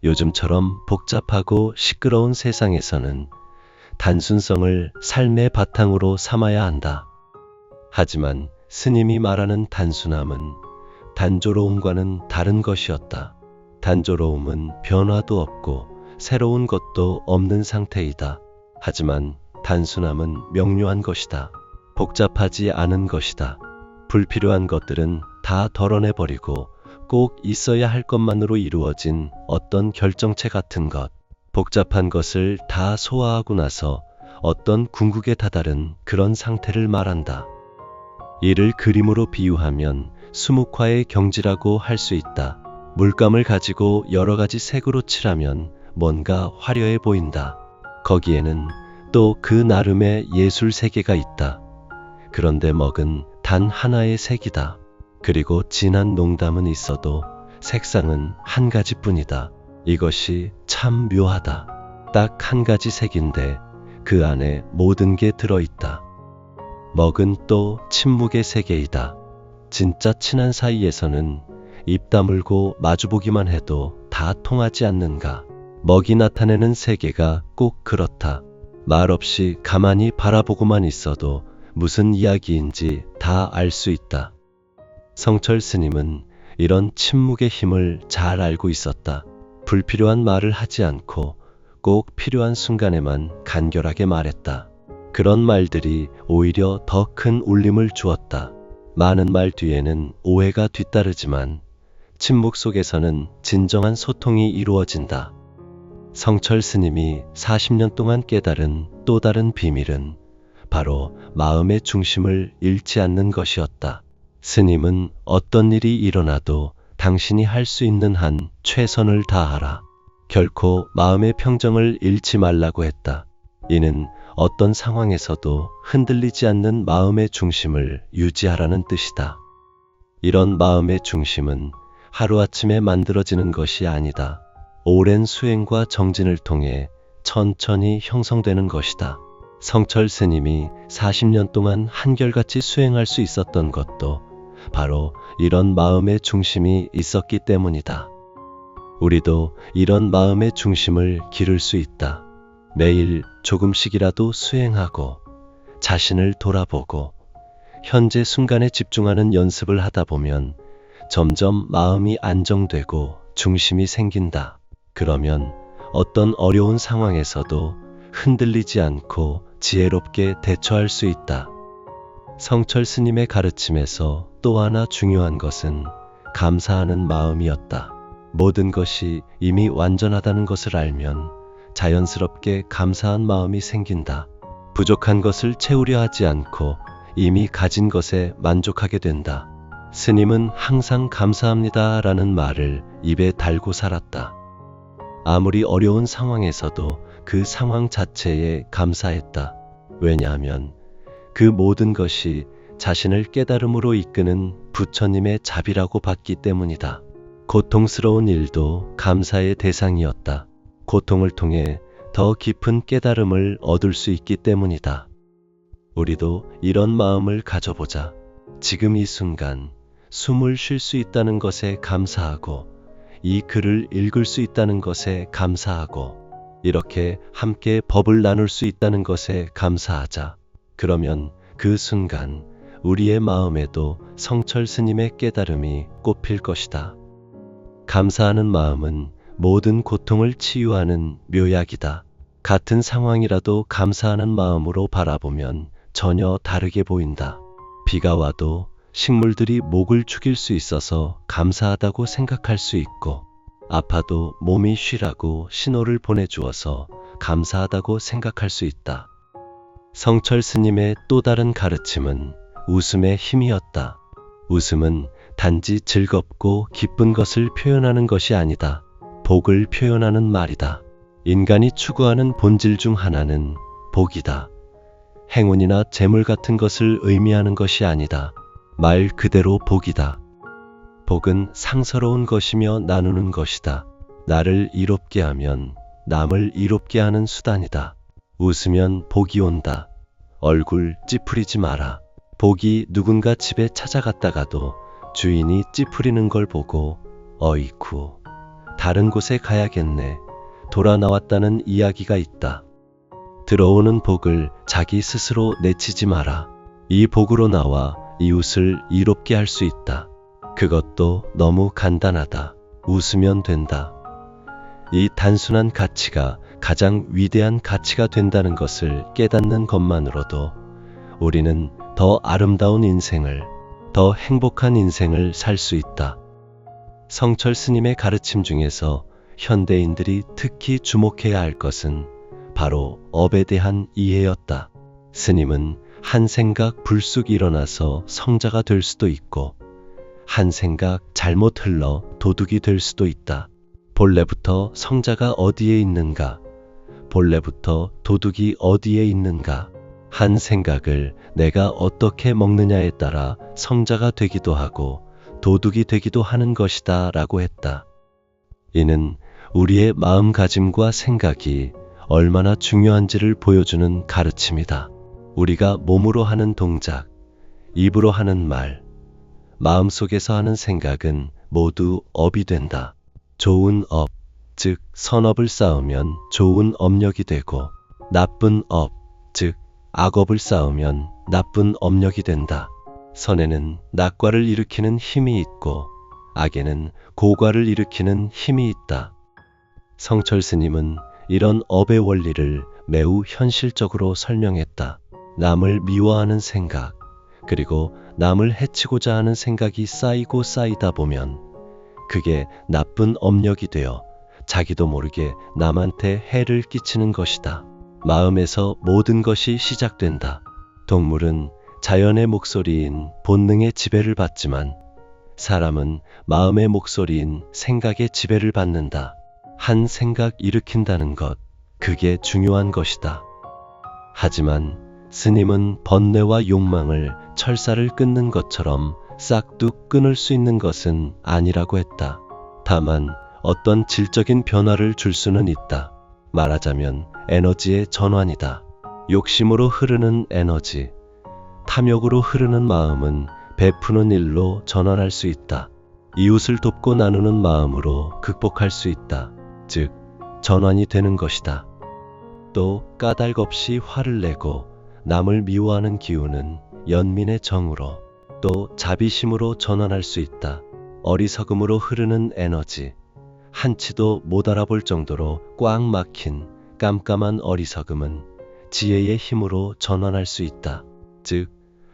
요즘처럼 복잡하고 시끄러운 세상에서는 단순성을 삶의 바탕으로 삼아야 한다. 하지만 스님이 말하는 단순함은 단조로움과는 다른 것이었다. 단조로움은 변화도 없고 새로운 것도 없는 상태이다. 하지만 단순함은 명료한 것이다. 복잡하지 않은 것이다. 불필요한 것들은 다 덜어내버리고 꼭 있어야 할 것만으로 이루어진 어떤 결정체 같은 것. 복잡한 것을 다 소화하고 나서 어떤 궁극에 다다른 그런 상태를 말한다. 이를 그림으로 비유하면 수묵화의 경지라고 할 수 있다. 물감을 가지고 여러 가지 색으로 칠하면 뭔가 화려해 보인다. 거기에는 또 그 나름의 예술 세계가 있다. 그런데 먹은 단 하나의 색이다. 그리고 진한 농담은 있어도 색상은 한 가지뿐이다. 이것이 참 묘하다. 딱 한 가지 색인데 그 안에 모든 게 들어있다. 먹은 또 침묵의 세계이다. 진짜 친한 사이에서는 입 다물고 마주보기만 해도 다 통하지 않는가. 먹이 나타내는 세계가 꼭 그렇다. 말없이 가만히 바라보고만 있어도 무슨 이야기인지 다 알 수 있다. 성철 스님은 이런 침묵의 힘을 잘 알고 있었다. 불필요한 말을 하지 않고 꼭 필요한 순간에만 간결하게 말했다. 그런 말들이 오히려 더 큰 울림을 주었다. 많은 말 뒤에는 오해가 뒤따르지만 침묵 속에서는 진정한 소통이 이루어진다. 성철 스님이 40년 동안 깨달은 또 다른 비밀은 바로 마음의 중심을 잃지 않는 것이었다. 스님은 어떤 일이 일어나도 당신이 할 수 있는 한 최선을 다하라. 결코 마음의 평정을 잃지 말라고 했다. 이는 어떤 상황에서도 흔들리지 않는 마음의 중심을 유지하라는 뜻이다. 이런 마음의 중심은 하루아침에 만들어지는 것이 아니다. 오랜 수행과 정진을 통해 천천히 형성되는 것이다. 성철 스님이 40년 동안 한결같이 수행할 수 있었던 것도 바로 이런 마음의 중심이 있었기 때문이다. 우리도 이런 마음의 중심을 기를 수 있다. 매일 조금씩이라도 수행하고 자신을 돌아보고 현재 순간에 집중하는 연습을 하다 보면 점점 마음이 안정되고 중심이 생긴다. 그러면 어떤 어려운 상황에서도 흔들리지 않고 지혜롭게 대처할 수 있다. 성철 스님의 가르침에서 또 하나 중요한 것은 감사하는 마음이었다. 모든 것이 이미 완전하다는 것을 알면 자연스럽게 감사한 마음이 생긴다. 부족한 것을 채우려 하지 않고 이미 가진 것에 만족하게 된다. 스님은 항상 감사합니다 라는 말을 입에 달고 살았다. 아무리 어려운 상황에서도 그 상황 자체에 감사했다. 왜냐하면 그 모든 것이 자신을 깨달음으로 이끄는 부처님의 자비라고 봤기 때문이다. 고통스러운 일도 감사의 대상이었다. 고통을 통해 더 깊은 깨달음을 얻을 수 있기 때문이다. 우리도 이런 마음을 가져보자. 지금 이 순간 숨을 쉴 수 있다는 것에 감사하고 이 글을 읽을 수 있다는 것에 감사하고 이렇게 함께 법을 나눌 수 있다는 것에 감사하자. 그러면 그 순간 우리의 마음에도 성철 스님의 깨달음이 꽃필 것이다. 감사하는 마음은 모든 고통을 치유하는 묘약이다. 같은 상황이라도 감사하는 마음으로 바라보면 전혀 다르게 보인다. 비가 와도 식물들이 목을 축일 수 있어서 감사하다고 생각할 수 있고, 아파도 몸이 쉬라고 신호를 보내주어서 감사하다고 생각할 수 있다. 성철 스님의 또 다른 가르침은 웃음의 힘이었다. 웃음은 단지 즐겁고 기쁜 것을 표현하는 것이 아니다. 복을 표현하는 말이다. 인간이 추구하는 본질 중 하나는 복이다. 행운이나 재물 같은 것을 의미하는 것이 아니다. 말 그대로 복이다. 복은 상서로운 것이며 나누는 것이다. 나를 이롭게 하면 남을 이롭게 하는 수단이다. 웃으면 복이 온다. 얼굴 찌푸리지 마라. 복이 누군가 집에 찾아갔다가도 주인이 찌푸리는 걸 보고 어이쿠, 다른 곳에 가야겠네. 돌아 나왔다는 이야기가 있다. 들어오는 복을 자기 스스로 내치지 마라. 이 복으로 나와 이웃을 이롭게 할 수 있다. 그것도 너무 간단하다. 웃으면 된다. 이 단순한 가치가 가장 위대한 가치가 된다는 것을 깨닫는 것만으로도 우리는 더 아름다운 인생을, 더 행복한 인생을 살 수 있다. 성철 스님의 가르침 중에서 현대인들이 특히 주목해야 할 것은 바로 업에 대한 이해였다. 스님은 한 생각 불쑥 일어나서 성자가 될 수도 있고, 한 생각 잘못 흘러 도둑이 될 수도 있다. 본래부터 성자가 어디에 있는가? 본래부터 도둑이 어디에 있는가? 한 생각을 내가 어떻게 먹느냐에 따라 성자가 되기도 하고 도둑이 되기도 하는 것이다 라고 했다. 이는 우리의 마음가짐과 생각이 얼마나 중요한지를 보여주는 가르침이다. 우리가 몸으로 하는 동작, 입으로 하는 말, 마음속에서 하는 생각은 모두 업이 된다. 좋은 업, 즉 선업을 쌓으면 좋은 업력이 되고, 나쁜 업, 즉 악업을 쌓으면 나쁜 업력이 된다. 선에는 낙과를 일으키는 힘이 있고 악에는 고과를 일으키는 힘이 있다. 성철 스님은 이런 업의 원리를 매우 현실적으로 설명했다. 남을 미워하는 생각, 그리고 남을 해치고자 하는 생각이 쌓이고 쌓이다 보면 그게 나쁜 업력이 되어 자기도 모르게 남한테 해를 끼치는 것이다. 마음에서 모든 것이 시작된다. 동물은 자연의 목소리인 본능의 지배를 받지만 사람은 마음의 목소리인 생각의 지배를 받는다. 한 생각 일으킨다는 것, 그게 중요한 것이다. 하지만 스님은 번뇌와 욕망을 철사를 끊는 것처럼 싹둑 끊을 수 있는 것은 아니라고 했다. 다만 어떤 질적인 변화를 줄 수는 있다. 말하자면 에너지의 전환이다. 욕심으로 흐르는 에너지, 탐욕으로 흐르는 마음은 베푸는 일로 전환할 수 있다. 이웃을 돕고 나누는 마음으로 극복할 수 있다. 즉, 전환이 되는 것이다. 또 까닭 없이 화를 내고 남을 미워하는 기운은 연민의 정으로, 또 자비심으로 전환할 수 있다. 어리석음으로 흐르는 에너지, 한치도 못 알아볼 정도로 꽉 막힌 깜깜한 어리석음은 지혜의 힘으로 전환할 수 있다. 즉,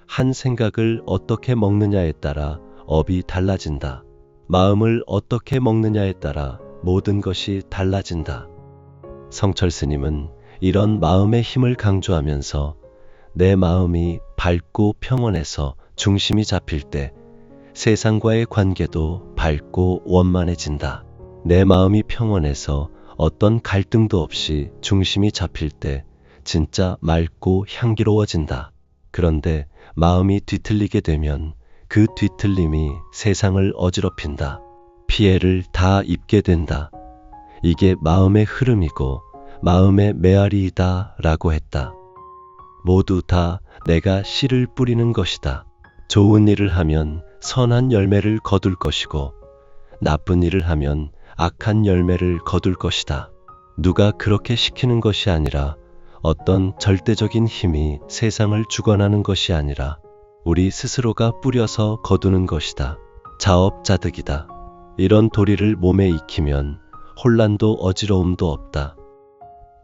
한 생각을 어떻게 먹느냐에 따라 업이 달라진다. 마음을 어떻게 먹느냐에 따라 모든 것이 달라진다. 성철 스님은 이런 마음의 힘을 강조하면서 내 마음이 밝고 평온해서 중심이 잡힐 때 세상과의 관계도 밝고 원만해진다. 내 마음이 평온해서 어떤 갈등도 없이 중심이 잡힐 때 진짜 맑고 향기로워진다. 그런데 마음이 뒤틀리게 되면 그 뒤틀림이 세상을 어지럽힌다. 피해를 다 입게 된다. 이게 마음의 흐름이고 마음의 메아리이다 라고 했다. 모두 다 내가 씨를 뿌리는 것이다. 좋은 일을 하면 선한 열매를 거둘 것이고 나쁜 일을 하면 악한 열매를 거둘 것이다. 누가 그렇게 시키는 것이 아니라 어떤 절대적인 힘이 세상을 주관하는 것이 아니라 우리 스스로가 뿌려서 거두는 것이다. 자업자득이다. 이런 도리를 몸에 익히면 혼란도 어지러움도 없다.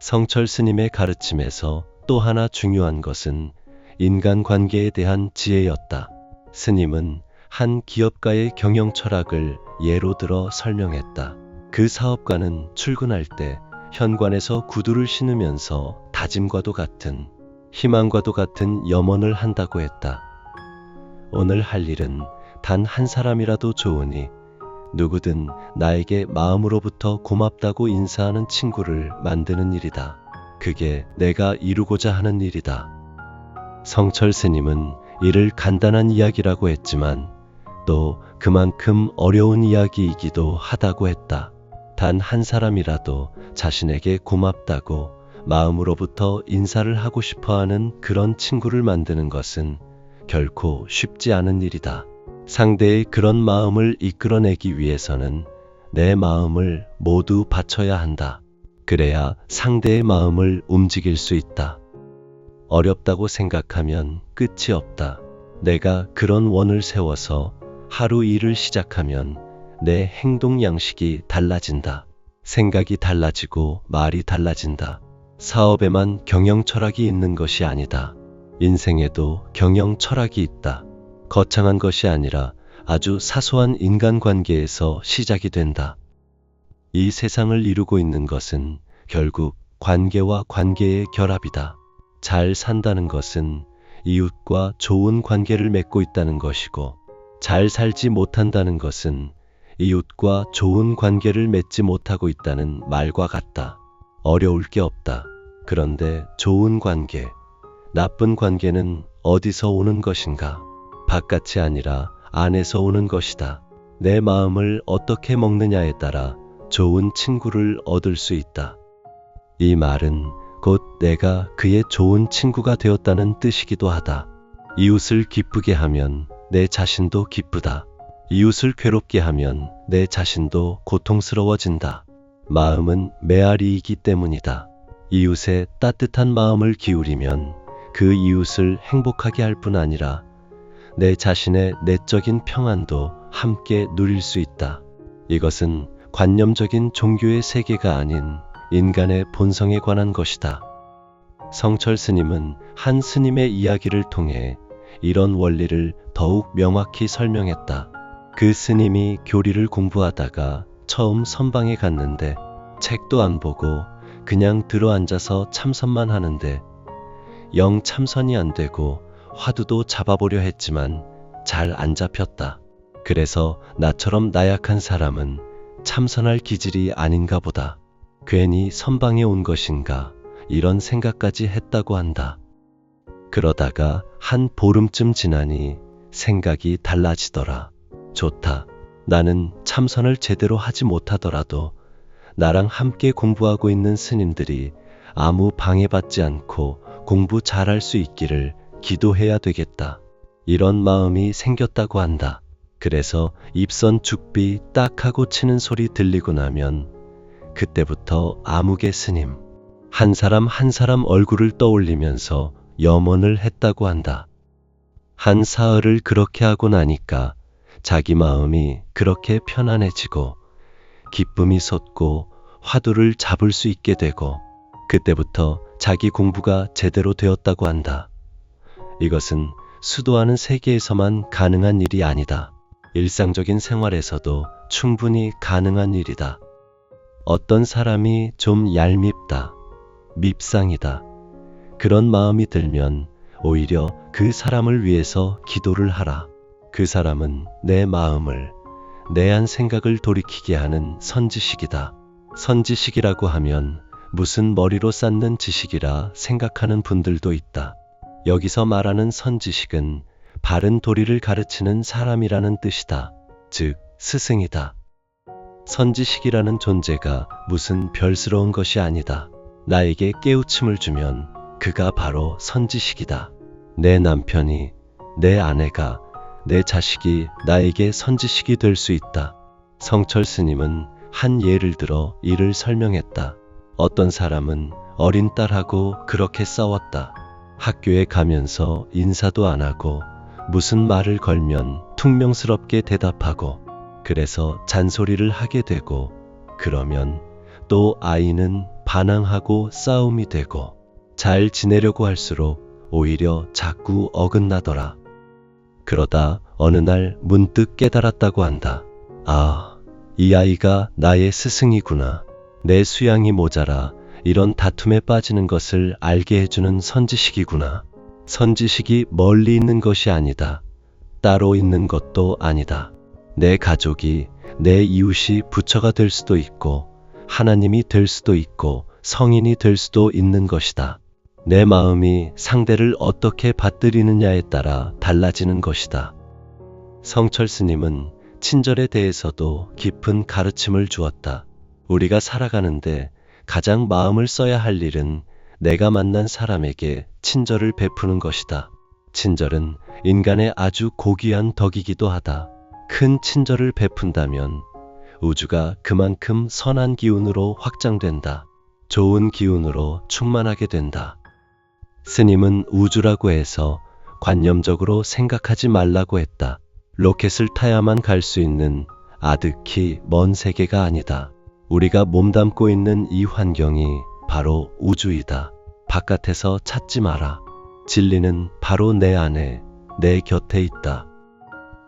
성철 스님의 가르침에서 또 하나 중요한 것은 인간관계에 대한 지혜였다. 스님은 한 기업가의 경영 철학을 예로 들어 설명했다. 그 사업가는 출근할 때 현관에서 구두를 신으면서 다짐과도 같은, 희망과도 같은 염원을 한다고 했다. 오늘 할 일은 단 한 사람이라도 좋으니 누구든 나에게 마음으로부터 고맙다고 인사하는 친구를 만드는 일이다. 그게 내가 이루고자 하는 일이다. 성철 스님은 이를 간단한 이야기라고 했지만 또 그만큼 어려운 이야기이기도 하다고 했다. 단 한 사람이라도 자신에게 고맙다고 마음으로부터 인사를 하고 싶어 하는 그런 친구를 만드는 것은 결코 쉽지 않은 일이다. 상대의 그런 마음을 이끌어내기 위해서는 내 마음을 모두 바쳐야 한다. 그래야 상대의 마음을 움직일 수 있다. 어렵다고 생각하면 끝이 없다. 내가 그런 원을 세워서 하루 일을 시작하면 내 행동 양식이 달라진다. 생각이 달라지고 말이 달라진다. 사업에만 경영 철학이 있는 것이 아니다. 인생에도 경영 철학이 있다. 거창한 것이 아니라 아주 사소한 인간관계에서 시작이 된다. 이 세상을 이루고 있는 것은 결국 관계와 관계의 결합이다. 잘 산다는 것은 이웃과 좋은 관계를 맺고 있다는 것이고, 잘 살지 못한다는 것은 이웃과 좋은 관계를 맺지 못하고 있다는 말과 같다. 어려울 게 없다. 그런데 좋은 관계, 나쁜 관계는 어디서 오는 것인가? 바깥이 아니라 안에서 오는 것이다. 내 마음을 어떻게 먹느냐에 따라 좋은 친구를 얻을 수 있다. 이 말은 곧 내가 그의 좋은 친구가 되었다는 뜻이기도 하다. 이웃을 기쁘게 하면 내 자신도 기쁘다. 이웃을 괴롭게 하면 내 자신도 고통스러워진다. 마음은 메아리이기 때문이다. 이웃에 따뜻한 마음을 기울이면 그 이웃을 행복하게 할 뿐 아니라 내 자신의 내적인 평안도 함께 누릴 수 있다. 이것은 관념적인 종교의 세계가 아닌 인간의 본성에 관한 것이다. 성철 스님은 한 스님의 이야기를 통해 이런 원리를 더욱 명확히 설명했다. 그 스님이 교리를 공부하다가 처음 선방에 갔는데 책도 안 보고 그냥 들어앉아서 참선만 하는데 영 참선이 안 되고 화두도 잡아보려 했지만 잘 안 잡혔다. 그래서 나처럼 나약한 사람은 참선할 기질이 아닌가 보다. 괜히 선방에 온 것인가 이런 생각까지 했다고 한다. 그러다가 한 보름쯤 지나니 생각이 달라지더라. 좋다. 나는 참선을 제대로 하지 못하더라도 나랑 함께 공부하고 있는 스님들이 아무 방해받지 않고 공부 잘할 수 있기를 기도해야 되겠다. 이런 마음이 생겼다고 한다. 그래서 입선 죽비 딱 하고 치는 소리 들리고 나면 그때부터 아무개 스님 한 사람 한 사람 얼굴을 떠올리면서 염원을 했다고 한다. 한 사흘을 그렇게 하고 나니까 자기 마음이 그렇게 편안해지고 기쁨이 솟고 화두를 잡을 수 있게 되고 그때부터 자기 공부가 제대로 되었다고 한다. 이것은 수도하는 세계에서만 가능한 일이 아니다. 일상적인 생활에서도 충분히 가능한 일이다. 어떤 사람이 좀 얄밉다, 밉상이다. 그런 마음이 들면 오히려 그 사람을 위해서 기도를 하라. 그 사람은 내 마음을, 내한 생각을 돌이키게 하는 선지식이다. 선지식이라고 하면 무슨 머리로 쌓는 지식이라 생각하는 분들도 있다. 여기서 말하는 선지식은 바른 도리를 가르치는 사람이라는 뜻이다. 즉, 스승이다. 선지식이라는 존재가 무슨 별스러운 것이 아니다. 나에게 깨우침을 주면 그가 바로 선지식이다. 내 남편이, 내 아내가, 내 자식이 나에게 선지식이 될 수 있다. 성철 스님은 한 예를 들어 이를 설명했다. 어떤 사람은 어린 딸하고 그렇게 싸웠다. 학교에 가면서 인사도 안 하고 무슨 말을 걸면 퉁명스럽게 대답하고 그래서 잔소리를 하게 되고 그러면 또 아이는 반항하고 싸움이 되고 잘 지내려고 할수록 오히려 자꾸 어긋나더라. 그러다 어느 날 문득 깨달았다고 한다. 아, 이 아이가 나의 스승이구나. 내 수양이 모자라 이런 다툼에 빠지는 것을 알게 해주는 선지식이구나. 선지식이 멀리 있는 것이 아니다. 따로 있는 것도 아니다. 내 가족이, 내 이웃이 부처가 될 수도 있고 하나님이 될 수도 있고 성인이 될 수도 있는 것이다. 내 마음이 상대를 어떻게 받들이느냐에 따라 달라지는 것이다. 성철 스님은 친절에 대해서도 깊은 가르침을 주었다. 우리가 살아가는데 가장 마음을 써야 할 일은 내가 만난 사람에게 친절을 베푸는 것이다. 친절은 인간의 아주 고귀한 덕이기도 하다. 큰 친절을 베푼다면 우주가 그만큼 선한 기운으로 확장된다. 좋은 기운으로 충만하게 된다. 스님은 우주라고 해서 관념적으로 생각하지 말라고 했다. 로켓을 타야만 갈 수 있는 아득히 먼 세계가 아니다. 우리가 몸담고 있는 이 환경이 바로 우주이다. 바깥에서 찾지 마라. 진리는 바로 내 안에, 내 곁에 있다.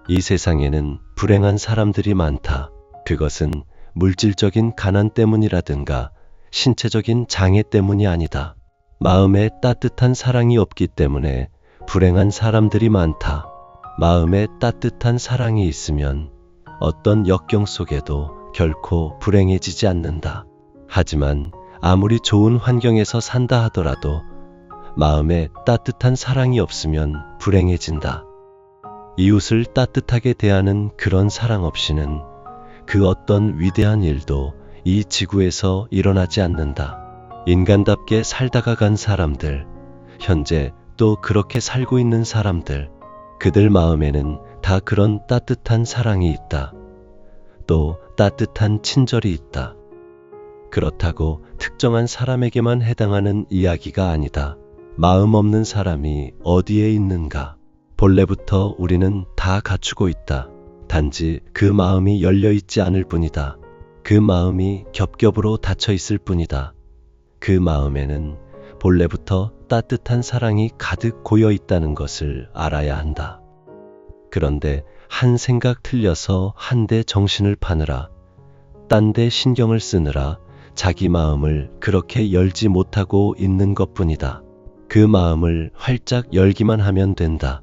이 세상에는 불행한 사람들이 많다. 그것은 물질적인 가난 때문이라든가 신체적인 장애 때문이 아니다. 마음에 따뜻한 사랑이 없기 때문에 불행한 사람들이 많다. 마음에 따뜻한 사랑이 있으면 어떤 역경 속에도 결코 불행해지지 않는다. 하지만 아무리 좋은 환경에서 산다 하더라도 마음에 따뜻한 사랑이 없으면 불행해진다. 이웃을 따뜻하게 대하는 그런 사랑 없이는 그 어떤 위대한 일도 이 지구에서 일어나지 않는다. 인간답게 살다가 간 사람들, 현재 또 그렇게 살고 있는 사람들, 그들 마음에는 다 그런 따뜻한 사랑이 있다. 또 따뜻한 친절이 있다. 그렇다고 특정한 사람에게만 해당하는 이야기가 아니다. 마음 없는 사람이 어디에 있는가? 본래부터 우리는 다 갖추고 있다. 단지 그 마음이 열려있지 않을 뿐이다. 그 마음이 겹겹으로 닫혀 있을 뿐이다. 그 마음에는 본래부터 따뜻한 사랑이 가득 고여 있다는 것을 알아야 한다. 그런데 한 생각 틀려서 한 대 정신을 파느라, 딴 데 신경을 쓰느라 자기 마음을 그렇게 열지 못하고 있는 것뿐이다. 그 마음을 활짝 열기만 하면 된다.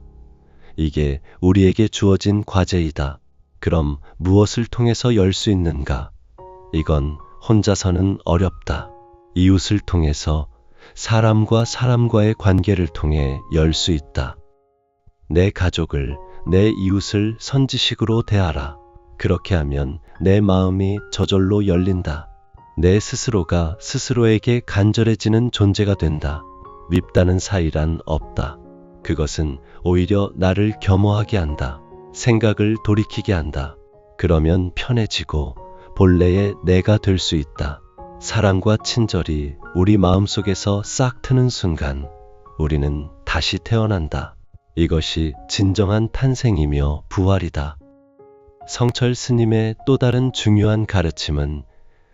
이게 우리에게 주어진 과제이다. 그럼 무엇을 통해서 열 수 있는가? 이건 혼자서는 어렵다. 이웃을 통해서, 사람과 사람과의 관계를 통해 열 수 있다. 내 가족을, 내 이웃을 선지식으로 대하라. 그렇게 하면 내 마음이 저절로 열린다. 내 스스로가 스스로에게 간절해지는 존재가 된다. 밉다는 사이란 없다. 그것은 오히려 나를 겸허하게 한다. 생각을 돌이키게 한다. 그러면 편해지고 본래의 내가 될 수 있다. 사랑과 친절이 우리 마음속에서 싹 트는 순간 우리는 다시 태어난다. 이것이 진정한 탄생이며 부활이다. 성철 스님의 또 다른 중요한 가르침은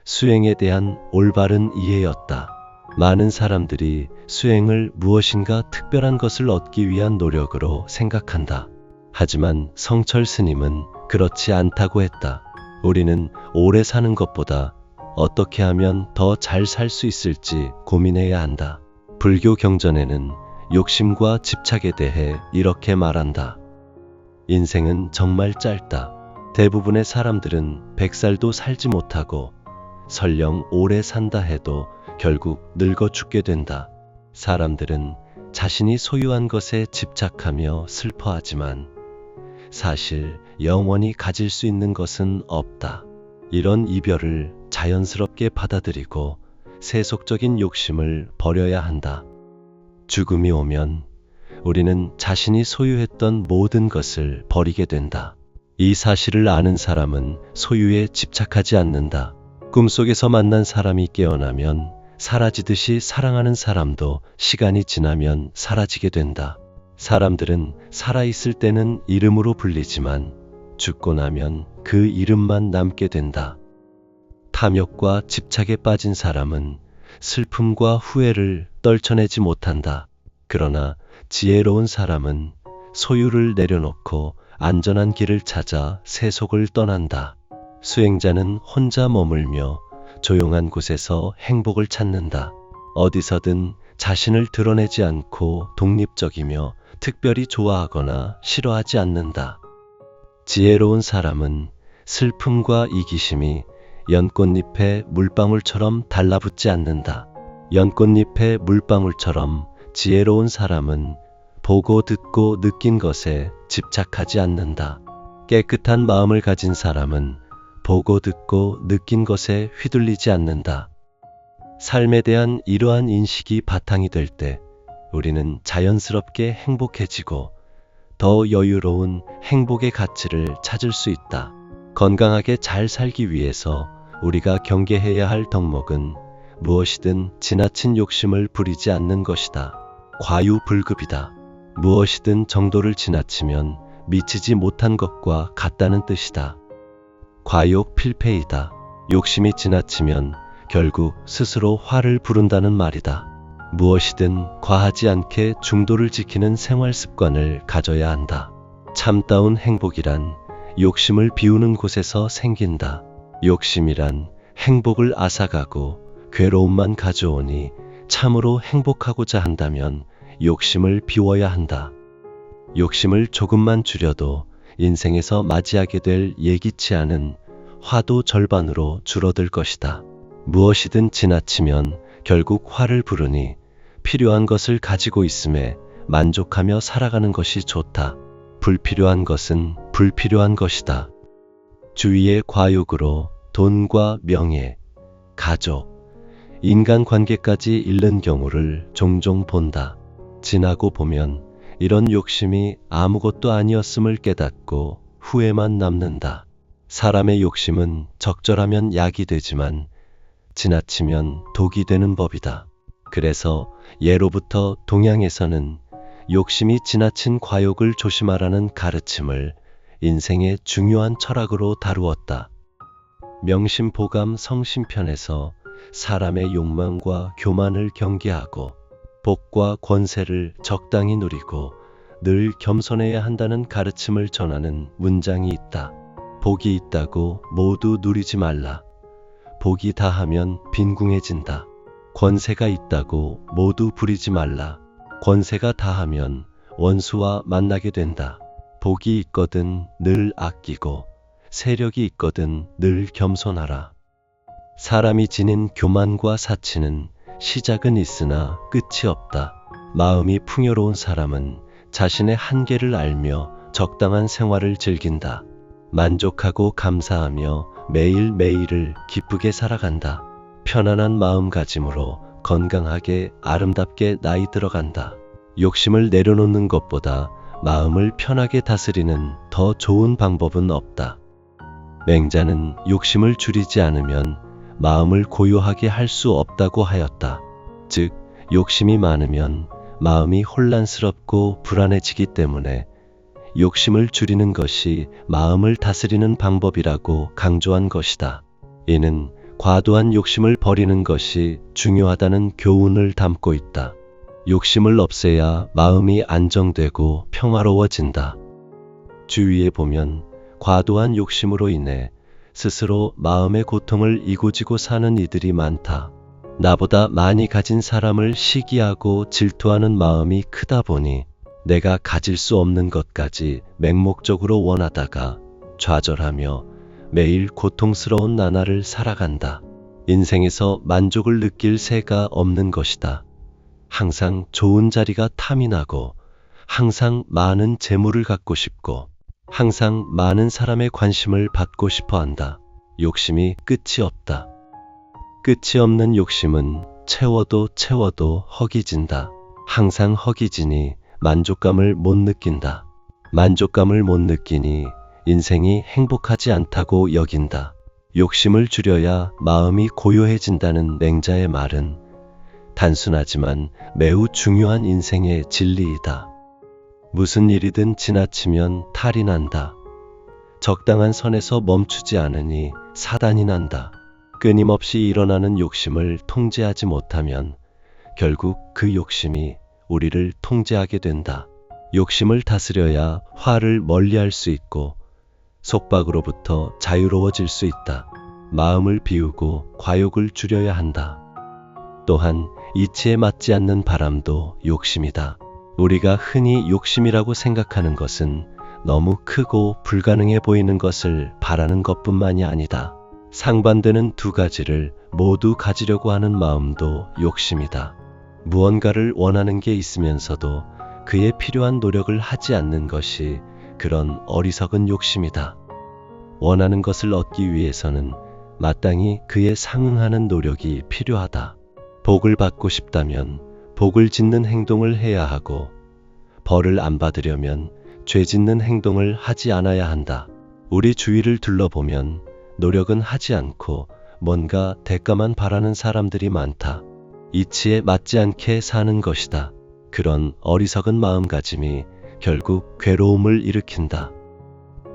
수행에 대한 올바른 이해였다. 많은 사람들이 수행을 무엇인가 특별한 것을 얻기 위한 노력으로 생각한다. 하지만 성철 스님은 그렇지 않다고 했다. 우리는 오래 사는 것보다 어떻게 하면 더 잘 살 수 있을지 고민해야 한다. 불교 경전에는 욕심과 집착에 대해 이렇게 말한다. 인생은 정말 짧다. 대부분의 사람들은 100살도 살지 못하고 설령 오래 산다 해도 결국 늙어 죽게 된다. 사람들은 자신이 소유한 것에 집착하며 슬퍼하지만 사실 영원히 가질 수 있는 것은 없다. 이런 이별을 자연스럽게 받아들이고 세속적인 욕심을 버려야 한다. 죽음이 오면 우리는 자신이 소유했던 모든 것을 버리게 된다. 이 사실을 아는 사람은 소유에 집착하지 않는다. 꿈속에서 만난 사람이 깨어나면 사라지듯이 사랑하는 사람도 시간이 지나면 사라지게 된다. 사람들은 살아있을 때는 이름으로 불리지만 죽고 나면 그 이름만 남게 된다. 탐욕과 집착에 빠진 사람은 슬픔과 후회를 떨쳐내지 못한다. 그러나 지혜로운 사람은 소유를 내려놓고 안전한 길을 찾아 세속을 떠난다. 수행자는 혼자 머물며 조용한 곳에서 행복을 찾는다. 어디서든 자신을 드러내지 않고 독립적이며 특별히 좋아하거나 싫어하지 않는다. 지혜로운 사람은 슬픔과 이기심이 연꽃잎에 물방울처럼 달라붙지 않는다. 연꽃잎의 물방울처럼 지혜로운 사람은 보고 듣고 느낀 것에 집착하지 않는다. 깨끗한 마음을 가진 사람은 보고 듣고 느낀 것에 휘둘리지 않는다. 삶에 대한 이러한 인식이 바탕이 될 때 우리는 자연스럽게 행복해지고 더 여유로운 행복의 가치를 찾을 수 있다. 건강하게 잘 살기 위해서 우리가 경계해야 할 덕목은 무엇이든 지나친 욕심을 부리지 않는 것이다. 과유불급이다. 무엇이든 정도를 지나치면 미치지 못한 것과 같다는 뜻이다. 과욕필폐이다. 욕심이 지나치면 결국 스스로 화를 부른다는 말이다. 무엇이든 과하지 않게 중도를 지키는 생활 습관을 가져야 한다. 참다운 행복이란 욕심을 비우는 곳에서 생긴다. 욕심이란 행복을 앗아가고 괴로움만 가져오니 참으로 행복하고자 한다면 욕심을 비워야 한다. 욕심을 조금만 줄여도 인생에서 맞이하게 될 예기치 않은 화도 절반으로 줄어들 것이다. 무엇이든 지나치면 결국 화를 부르니 필요한 것을 가지고 있음에 만족하며 살아가는 것이 좋다. 불필요한 것은 불필요한 것이다. 주위의 과욕으로 돈과 명예, 가족, 인간관계까지 잃는 경우를 종종 본다. 지나고 보면 이런 욕심이 아무것도 아니었음을 깨닫고 후회만 남는다. 사람의 욕심은 적절하면 약이 되지만 지나치면 독이 되는 법이다. 그래서 예로부터 동양에서는 욕심이 지나친 과욕을 조심하라는 가르침을 인생의 중요한 철학으로 다루었다. 명심보감 성심편에서 사람의 욕망과 교만을 경계하고 복과 권세를 적당히 누리고 늘 겸손해야 한다는 가르침을 전하는 문장이 있다. 복이 있다고 모두 누리지 말라. 복이 다하면 빈궁해진다. 권세가 있다고 모두 부리지 말라. 권세가 다하면 원수와 만나게 된다. 복이 있거든 늘 아끼고 세력이 있거든 늘 겸손하라. 사람이 지닌 교만과 사치는 시작은 있으나 끝이 없다. 마음이 풍요로운 사람은 자신의 한계를 알며 적당한 생활을 즐긴다. 만족하고 감사하며 매일매일을 기쁘게 살아간다. 편안한 마음가짐으로 건강하게 아름답게 나이 들어간다. 욕심을 내려놓는 것보다 마음을 편하게 다스리는 더 좋은 방법은 없다. 맹자는 욕심을 줄이지 않으면 마음을 고요하게 할 수 없다고 하였다. 즉, 욕심이 많으면 마음이 혼란스럽고 불안해지기 때문에 욕심을 줄이는 것이 마음을 다스리는 방법이라고 강조한 것이다. 이는 과도한 욕심을 버리는 것이 중요하다는 교훈을 담고 있다. 욕심을 없애야 마음이 안정되고 평화로워진다. 주위에 보면 과도한 욕심으로 인해 스스로 마음의 고통을 이고지고 사는 이들이 많다. 나보다 많이 가진 사람을 시기하고 질투하는 마음이 크다 보니 내가 가질 수 없는 것까지 맹목적으로 원하다가 좌절하며 매일 고통스러운 나날을 살아간다. 인생에서 만족을 느낄 새가 없는 것이다. 항상 좋은 자리가 탐이 나고 항상 많은 재물을 갖고 싶고 항상 많은 사람의 관심을 받고 싶어 한다. 욕심이 끝이 없다. 끝이 없는 욕심은 채워도 채워도 허기진다. 항상 허기지니 만족감을 못 느낀다. 만족감을 못 느끼니 인생이 행복하지 않다고 여긴다. 욕심을 줄여야 마음이 고요해진다는 맹자의 말은 단순하지만 매우 중요한 인생의 진리이다. 무슨 일이든 지나치면 탈이 난다. 적당한 선에서 멈추지 않으니 사단이 난다. 끊임없이 일어나는 욕심을 통제하지 못하면 결국 그 욕심이 우리를 통제하게 된다. 욕심을 다스려야 화를 멀리할 수 있고 속박으로부터 자유로워질 수 있다. 마음을 비우고 과욕을 줄여야 한다. 또한 이치에 맞지 않는 바람도 욕심이다. 우리가 흔히 욕심이라고 생각하는 것은 너무 크고 불가능해 보이는 것을 바라는 것뿐만이 아니다. 상반되는 두 가지를 모두 가지려고 하는 마음도 욕심이다. 무언가를 원하는 게 있으면서도 그에 필요한 노력을 하지 않는 것이 그런 어리석은 욕심이다. 원하는 것을 얻기 위해서는 마땅히 그에 상응하는 노력이 필요하다. 복을 받고 싶다면 복을 짓는 행동을 해야 하고, 벌을 안 받으려면 죄 짓는 행동을 하지 않아야 한다. 우리 주위를 둘러보면 노력은 하지 않고 뭔가 대가만 바라는 사람들이 많다. 이치에 맞지 않게 사는 것이다. 그런 어리석은 마음가짐이 결국 괴로움을 일으킨다.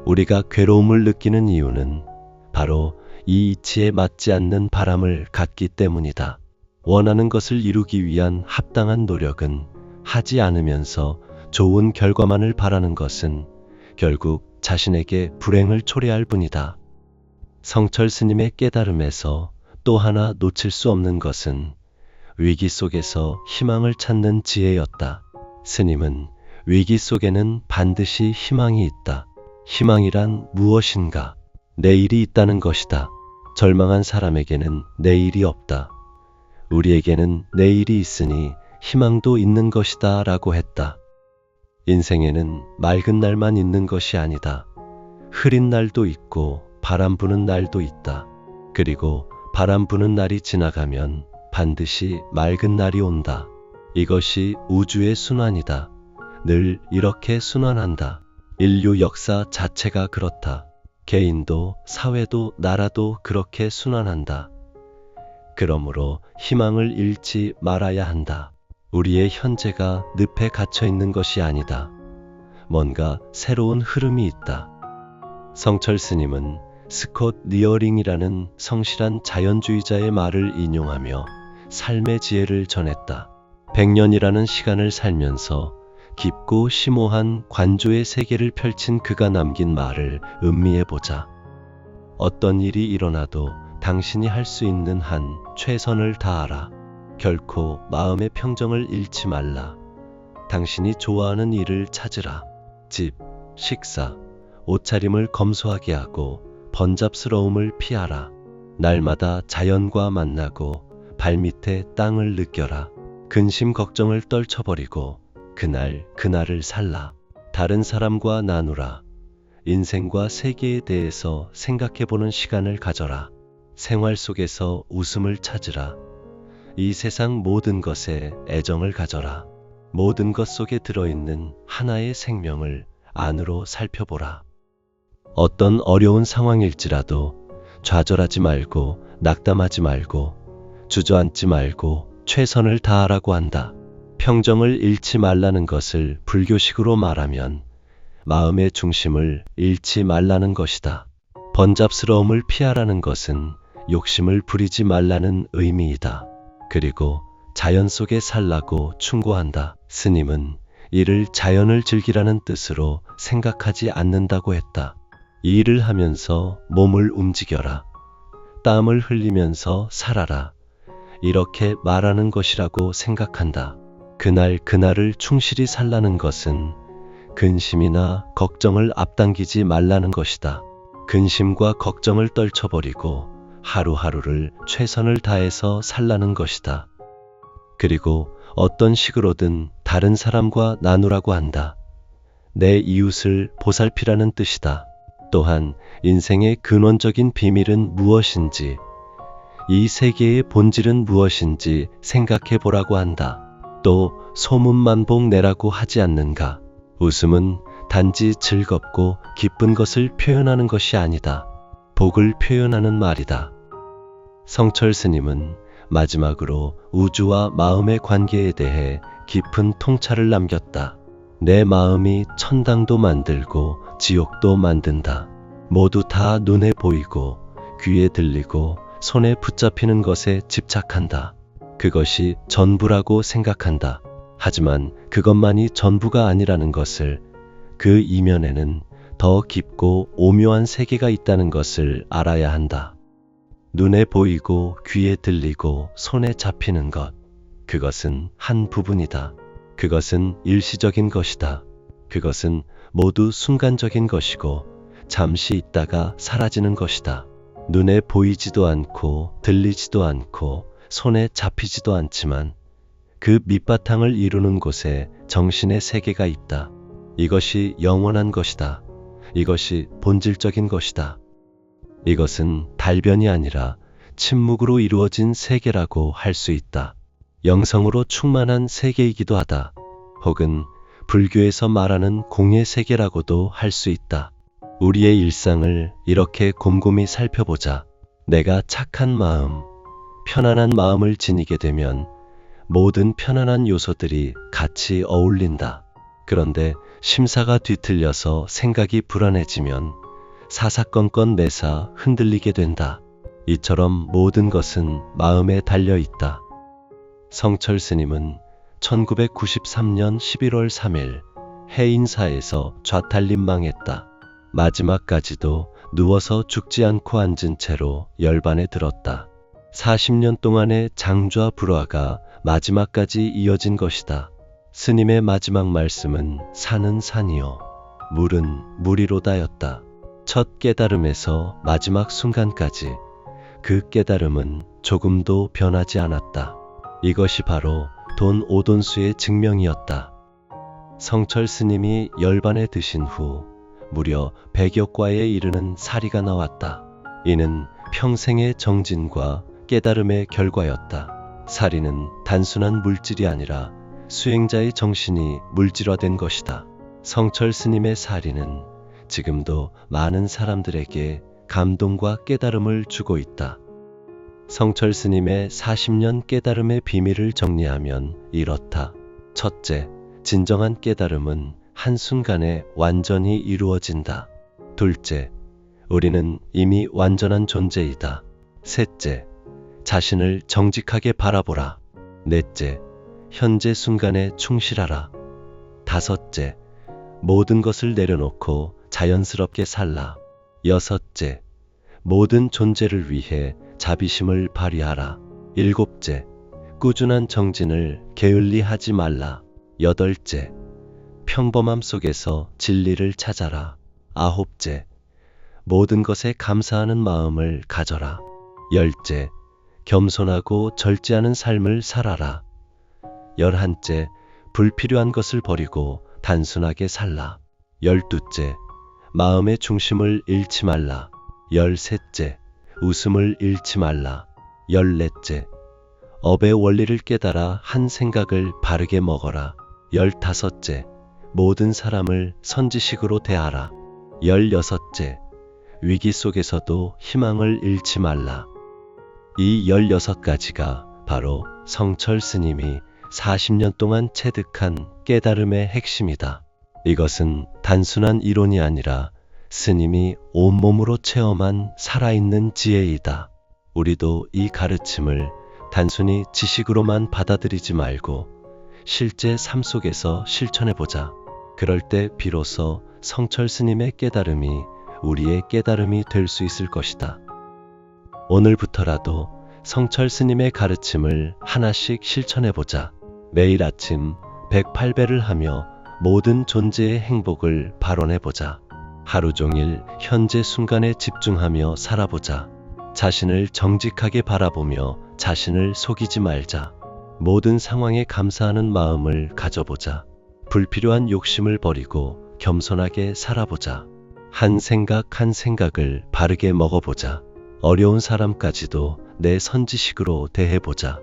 우리가 괴로움을 느끼는 이유는 바로 이 이치에 맞지 않는 바람을 갖기 때문이다. 원하는 것을 이루기 위한 합당한 노력은 하지 않으면서 좋은 결과만을 바라는 것은 결국 자신에게 불행을 초래할 뿐이다. 성철 스님의 깨달음에서 또 하나 놓칠 수 없는 것은 위기 속에서 희망을 찾는 지혜였다. 스님은 위기 속에는 반드시 희망이 있다. 희망이란 무엇인가? 내일이 있다는 것이다. 절망한 사람에게는 내일이 없다. 우리에게는 내일이 있으니 희망도 있는 것이다 라고 했다. 인생에는 맑은 날만 있는 것이 아니다. 흐린 날도 있고 바람 부는 날도 있다. 그리고 바람 부는 날이 지나가면 반드시 맑은 날이 온다. 이것이 우주의 순환이다. 늘 이렇게 순환한다. 인류 역사 자체가 그렇다. 개인도 사회도 나라도 그렇게 순환한다. 그러므로 희망을 잃지 말아야 한다. 우리의 현재가 늪에 갇혀 있는 것이 아니다. 뭔가 새로운 흐름이 있다. 성철 스님은 스콧 리어링이라는 성실한 자연주의자의 말을 인용하며 삶의 지혜를 전했다. 100년이라는 시간을 살면서 깊고 심오한 관조의 세계를 펼친 그가 남긴 말을 음미해보자. 어떤 일이 일어나도 당신이 할 수 있는 한 최선을 다하라. 결코 마음의 평정을 잃지 말라. 당신이 좋아하는 일을 찾으라. 집, 식사, 옷차림을 검소하게 하고 번잡스러움을 피하라. 날마다 자연과 만나고 발밑에 땅을 느껴라. 근심 걱정을 떨쳐버리고 그날을 살라. 다른 사람과 나누라. 인생과 세계에 대해서 생각해보는 시간을 가져라. 생활 속에서 웃음을 찾으라. 이 세상 모든 것에 애정을 가져라. 모든 것 속에 들어있는 하나의 생명을 안으로 살펴보라. 어떤 어려운 상황일지라도 좌절하지 말고 낙담하지 말고 주저앉지 말고 최선을 다하라고 한다. 평정을 잃지 말라는 것을 불교식으로 말하면 마음의 중심을 잃지 말라는 것이다. 번잡스러움을 피하라는 것은 욕심을 부리지 말라는 의미이다. 그리고 자연 속에 살라고 충고한다. 스님은 이를 자연을 즐기라는 뜻으로 생각하지 않는다고 했다. 이 일을 하면서 몸을 움직여라. 땀을 흘리면서 살아라. 이렇게 말하는 것이라고 생각한다. 그날을 충실히 살라는 것은 근심이나 걱정을 앞당기지 말라는 것이다. 근심과 걱정을 떨쳐버리고 하루하루를 최선을 다해서 살라는 것이다. 그리고 어떤 식으로든 다른 사람과 나누라고 한다. 내 이웃을 보살피라는 뜻이다. 또한 인생의 근원적인 비밀은 무엇인지, 이 세계의 본질은 무엇인지 생각해 보라고 한다. 또 소문만복 내라고 하지 않는가? 웃음은 단지 즐겁고 기쁜 것을 표현하는 것이 아니다. 복을 표현하는 말이다. 성철 스님은 마지막으로 우주와 마음의 관계에 대해 깊은 통찰을 남겼다. 내 마음이 천당도 만들고 지옥도 만든다. 모두 다 눈에 보이고 귀에 들리고 손에 붙잡히는 것에 집착한다. 그것이 전부라고 생각한다. 하지만 그것만이 전부가 아니라는 것을, 그 이면에는 더 깊고 오묘한 세계가 있다는 것을 알아야 한다. 눈에 보이고 귀에 들리고 손에 잡히는 것, 그것은 한 부분이다. 그것은 일시적인 것이다. 그것은 모두 순간적인 것이고 잠시 있다가 사라지는 것이다. 눈에 보이지도 않고 들리지도 않고 손에 잡히지도 않지만 그 밑바탕을 이루는 곳에 정신의 세계가 있다. 이것이 영원한 것이다. 이것이 본질적인 것이다. 이것은 달변이 아니라 침묵으로 이루어진 세계라고 할 수 있다. 영성으로 충만한 세계이기도 하다. 혹은 불교에서 말하는 공의 세계라고도 할 수 있다. 우리의 일상을 이렇게 곰곰이 살펴보자. 내가 착한 마음, 편안한 마음을 지니게 되면 모든 편안한 요소들이 같이 어울린다. 그런데 심사가 뒤틀려서 생각이 불안해지면 사사건건 매사 흔들리게 된다. 이처럼 모든 것은 마음에 달려 있다. 성철 스님은 1993년 11월 3일 해인사에서 좌탈림망했다. 마지막까지도 누워서 죽지 않고 앉은 채로 열반에 들었다. 40년 동안의 장좌 불화가 마지막까지 이어진 것이다. 스님의 마지막 말씀은 산은 산이요, 물은 물이로다였다. 첫 깨달음에서 마지막 순간까지 그 깨달음은 조금도 변하지 않았다. 이것이 바로 돈 오돈수의 증명이었다. 성철 스님이 열반에 드신 후 무려 100여 과에 이르는 사리가 나왔다. 이는 평생의 정진과 깨달음의 결과였다. 사리는 단순한 물질이 아니라 수행자의 정신이 물질화된 것이다. 성철 스님의 사리는 지금도 많은 사람들에게 감동과 깨달음을 주고 있다. 성철 스님의 40년 깨달음의 비밀을 정리하면 이렇다. 첫째, 진정한 깨달음은 한순간에 완전히 이루어진다. 둘째, 우리는 이미 완전한 존재이다. 셋째, 자신을 정직하게 바라보라. 넷째, 현재 순간에 충실하라. 다섯째, 모든 것을 내려놓고 자연스럽게 살라. 여섯째, 모든 존재를 위해 자비심을 발휘하라. 일곱째, 꾸준한 정진을 게을리 하지 말라. 여덟째, 평범함 속에서 진리를 찾아라. 아홉째, 모든 것에 감사하는 마음을 가져라. 열째, 겸손하고 절제하는 삶을 살아라. 열한째, 불필요한 것을 버리고 단순하게 살라. 열두째, 마음의 중심을 잃지 말라. 열셋째, 웃음을 잃지 말라. 열넷째, 업의 원리를 깨달아 한 생각을 바르게 먹어라. 열다섯째, 모든 사람을 선지식으로 대하라. 열여섯째, 위기 속에서도 희망을 잃지 말라. 이 16가지가 바로 성철 스님이 40년 동안 체득한 깨달음의 핵심이다. 이것은 단순한 이론이 아니라 스님이 온몸으로 체험한 살아있는 지혜이다. 우리도 이 가르침을 단순히 지식으로만 받아들이지 말고 실제 삶 속에서 실천해보자. 그럴 때 비로소 성철 스님의 깨달음이 우리의 깨달음이 될 수 있을 것이다. 오늘부터라도 성철 스님의 가르침을 하나씩 실천해보자. 매일 아침 108배를 하며 모든 존재의 행복을 발언해보자. 하루 종일 현재 순간에 집중하며 살아보자. 자신을 정직하게 바라보며 자신을 속이지 말자. 모든 상황에 감사하는 마음을 가져보자. 불필요한 욕심을 버리고 겸손하게 살아보자. 한 생각 한 생각을 바르게 먹어보자. 어려운 사람까지도 내 선지식으로 대해보자.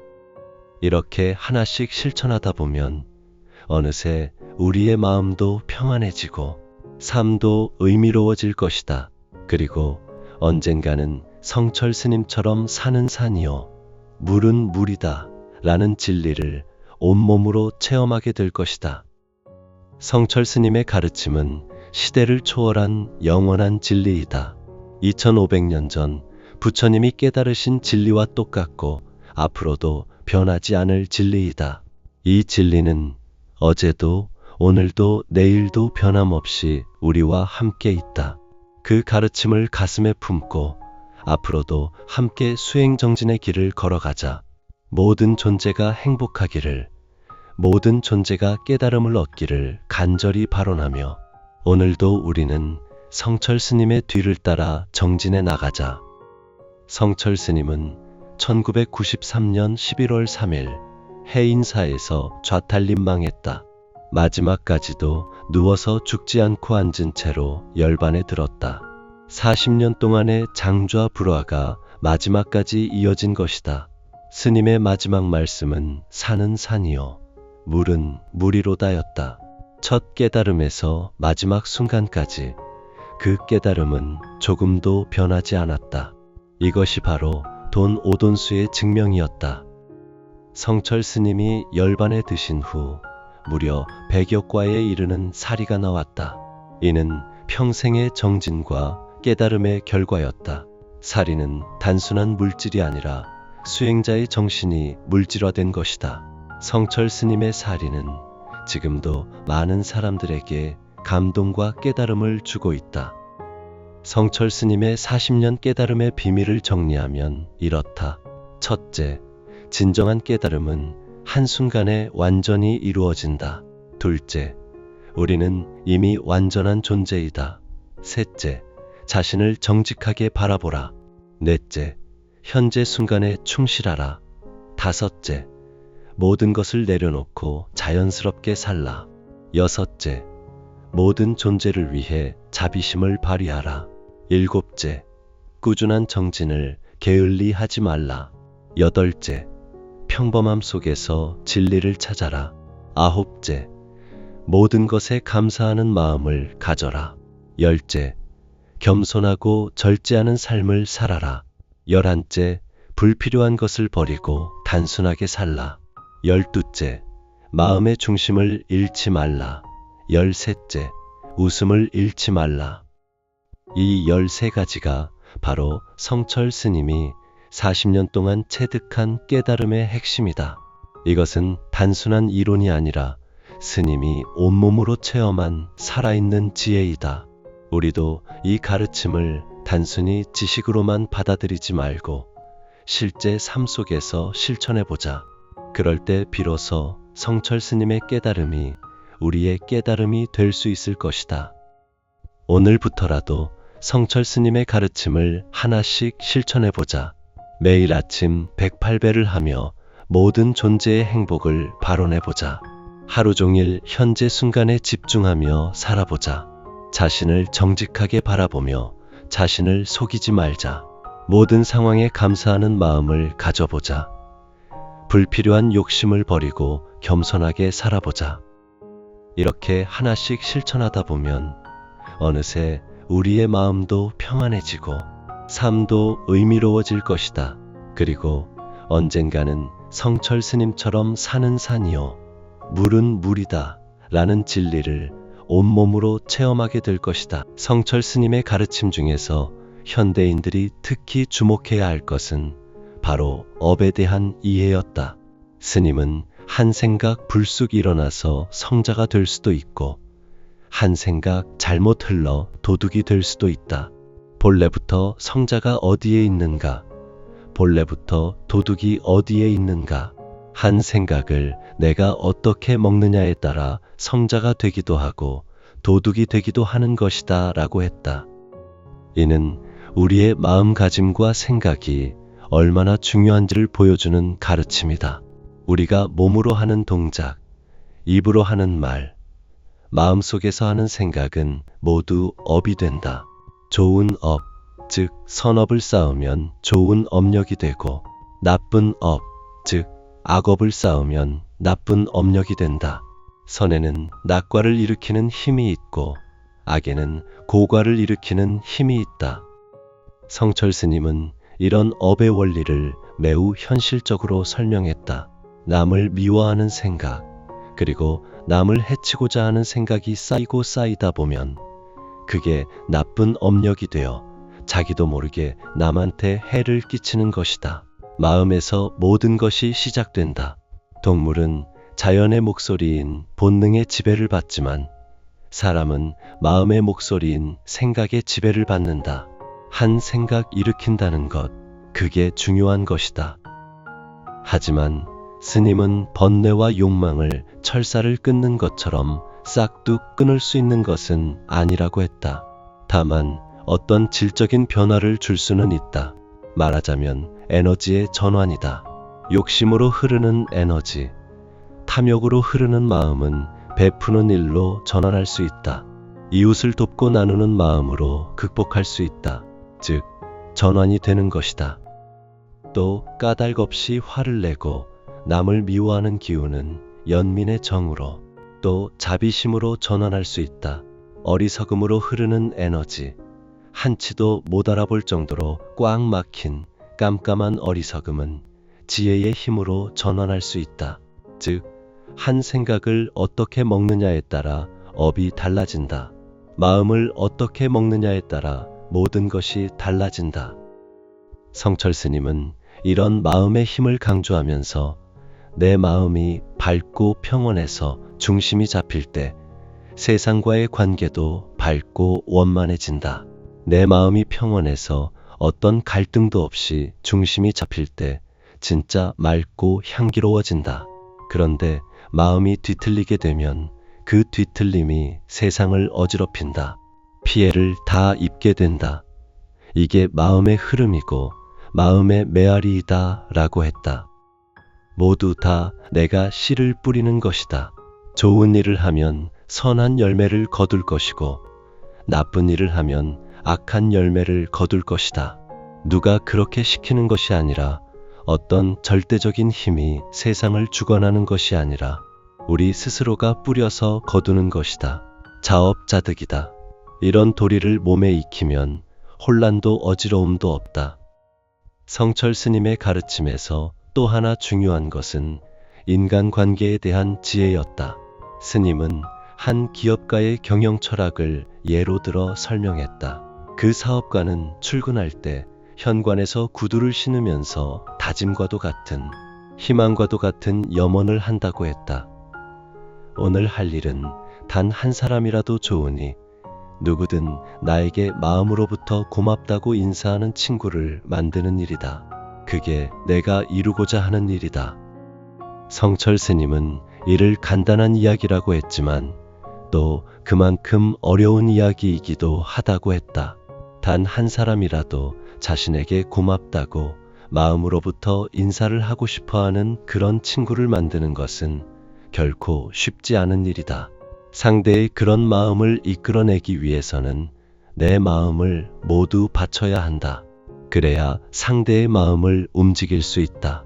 이렇게 하나씩 실천하다 보면 어느새 우리의 마음도 평안해지고 삶도 의미로워질 것이다. 그리고 언젠가는 성철 스님처럼 산은 산이요, 물은 물이다 라는 진리를 온몸으로 체험하게 될 것이다. 성철 스님의 가르침은 시대를 초월한 영원한 진리이다. 2500년 전 부처님이 깨달으신 진리와 똑같고 앞으로도 변하지 않을 진리이다. 이 진리는 어제도 오늘도 내일도 변함없이 우리와 함께 있다. 그 가르침을 가슴에 품고 앞으로도 함께 수행정진의 길을 걸어가자. 모든 존재가 행복하기를, 모든 존재가 깨달음을 얻기를 간절히 발언하며 오늘도 우리는 성철 스님의 뒤를 따라 정진해 나가자. 성철 스님은 1993년 11월 3일 해인사에서 좌탈림망했다. 마지막까지도 누워서 죽지 않고 앉은 채로 열반에 들었다. 40년 동안의 장좌 불화가 마지막까지 이어진 것이다. 스님의 마지막 말씀은 산은 산이요, 물은 물이로다였다. 첫 깨달음에서 마지막 순간까지 그 깨달음은 조금도 변하지 않았다. 이것이 바로 돈 오돈수의 증명이었다. 성철 스님이 열반에 드신 후 무려 100여 과에 이르는 사리가 나왔다. 이는 평생의 정진과 깨달음의 결과였다. 사리는 단순한 물질이 아니라 수행자의 정신이 물질화된 것이다. 성철 스님의 사리는 지금도 많은 사람들에게 감동과 깨달음을 주고 있다. 성철 스님의 40년 깨달음의 비밀을 정리하면 이렇다. 첫째, 진정한 깨달음은 한순간에 완전히 이루어진다. 둘째, 우리는 이미 완전한 존재이다. 셋째, 자신을 정직하게 바라보라. 넷째, 현재 순간에 충실하라. 다섯째, 모든 것을 내려놓고 자연스럽게 살라. 여섯째, 모든 존재를 위해 자비심을 발휘하라. 일곱째, 꾸준한 정진을 게을리 하지 말라. 여덟째, 평범함 속에서 진리를 찾아라. 아홉째, 모든 것에 감사하는 마음을 가져라. 열째, 겸손하고 절제하는 삶을 살아라. 열한째, 불필요한 것을 버리고 단순하게 살라. 열두째, 마음의 중심을 잃지 말라. 열셋째, 웃음을 잃지 말라. 이 13가지가 바로 성철 스님이 40년 동안 체득한 깨달음의 핵심이다. 이것은 단순한 이론이 아니라 스님이 온몸으로 체험한 살아있는 지혜이다. 우리도 이 가르침을 단순히 지식으로만 받아들이지 말고 실제 삶 속에서 실천해보자. 그럴 때 비로소 성철 스님의 깨달음이 우리의 깨달음이 될 수 있을 것이다. 오늘부터라도 성철 스님의 가르침을 하나씩 실천해보자. 매일 아침 108배를 하며 모든 존재의 행복을 발언해보자. 하루 종일 현재 순간에 집중하며 살아보자. 자신을 정직하게 바라보며 자신을 속이지 말자. 모든 상황에 감사하는 마음을 가져보자. 불필요한 욕심을 버리고 겸손하게 살아보자. 이렇게 하나씩 실천하다 보면 어느새 우리의 마음도 평안해지고 삶도 의미로워질 것이다. 그리고 언젠가는 성철 스님처럼 산은 산이요, 물은 물이다 라는 진리를 온몸으로 체험하게 될 것이다. 성철 스님의 가르침 중에서 현대인들이 특히 주목해야 할 것은 바로 업에 대한 이해였다. 스님은 한 생각 불쑥 일어나서 성자가 될 수도 있고 한 생각 잘못 흘러 도둑이 될 수도 있다. 본래부터 성자가 어디에 있는가? 본래부터 도둑이 어디에 있는가? 한 생각을 내가 어떻게 먹느냐에 따라 성자가 되기도 하고 도둑이 되기도 하는 것이다 라고 했다. 이는 우리의 마음가짐과 생각이 얼마나 중요한지를 보여주는 가르침이다. 우리가 몸으로 하는 동작, 입으로 하는 말, 마음속에서 하는 생각은 모두 업이 된다. 좋은 업, 즉 선업을 쌓으면 좋은 업력이 되고 나쁜 업, 즉 악업을 쌓으면 나쁜 업력이 된다. 선에는 낙과를 일으키는 힘이 있고 악에는 고과를 일으키는 힘이 있다. 성철 스님은 이런 업의 원리를 매우 현실적으로 설명했다. 남을 미워하는 생각, 그리고 남을 해치고자 하는 생각이 쌓이고 쌓이다 보면 그게 나쁜 업력이 되어 자기도 모르게 남한테 해를 끼치는 것이다. 마음에서 모든 것이 시작된다. 동물은 자연의 목소리인 본능의 지배를 받지만 사람은 마음의 목소리인 생각의 지배를 받는다. 한 생각 일으킨다는 것, 그게 중요한 것이다. 하지만 스님은 번뇌와 욕망을 철사를 끊는 것처럼 싹둑 끊을 수 있는 것은 아니라고 했다. 다만 어떤 질적인 변화를 줄 수는 있다. 말하자면 에너지의 전환이다. 욕심으로 흐르는 에너지, 탐욕으로 흐르는 마음은 베푸는 일로 전환할 수 있다. 이웃을 돕고 나누는 마음으로 극복할 수 있다. 즉, 전환이 되는 것이다. 또 까닭 없이 화를 내고 남을 미워하는 기운은 연민의 정으로 또 자비심으로 전환할 수 있다. 어리석음으로 흐르는 에너지, 한치도 못 알아볼 정도로 꽉 막힌 깜깜한 어리석음은 지혜의 힘으로 전환할 수 있다. 즉, 한 생각을 어떻게 먹느냐에 따라 업이 달라진다. 마음을 어떻게 먹느냐에 따라 모든 것이 달라진다. 성철 스님은 이런 마음의 힘을 강조하면서 내 마음이 밝고 평온해서 중심이 잡힐 때 세상과의 관계도 밝고 원만해진다. 내 마음이 평온해서 어떤 갈등도 없이 중심이 잡힐 때 진짜 맑고 향기로워진다. 그런데 마음이 뒤틀리게 되면 그 뒤틀림이 세상을 어지럽힌다. 피해를 다 입게 된다. 이게 마음의 흐름이고 마음의 메아리이다 라고 했다. 모두 다 내가 씨를 뿌리는 것이다. 좋은 일을 하면 선한 열매를 거둘 것이고 나쁜 일을 하면 악한 열매를 거둘 것이다. 누가 그렇게 시키는 것이 아니라 어떤 절대적인 힘이 세상을 주관하는 것이 아니라 우리 스스로가 뿌려서 거두는 것이다. 자업자득이다. 이런 도리를 몸에 익히면 혼란도 어지러움도 없다. 성철 스님의 가르침에서 또 하나 중요한 것은 인간관계에 대한 지혜였다. 스님은 한 기업가의 경영 철학을 예로 들어 설명했다. 그 사업가는 출근할 때 현관에서 구두를 신으면서 다짐과도 같은, 희망과도 같은 염원을 한다고 했다. 오늘 할 일은 단 한 사람이라도 좋으니 누구든 나에게 마음으로부터 고맙다고 인사하는 친구를 만드는 일이다. 그게 내가 이루고자 하는 일이다. 성철 스님은 이를 간단한 이야기라고 했지만 또 그만큼 어려운 이야기이기도 하다고 했다. 단 한 사람이라도 자신에게 고맙다고 마음으로부터 인사를 하고 싶어하는 그런 친구를 만드는 것은 결코 쉽지 않은 일이다. 상대의 그런 마음을 이끌어내기 위해서는 내 마음을 모두 바쳐야 한다. 그래야 상대의 마음을 움직일 수 있다.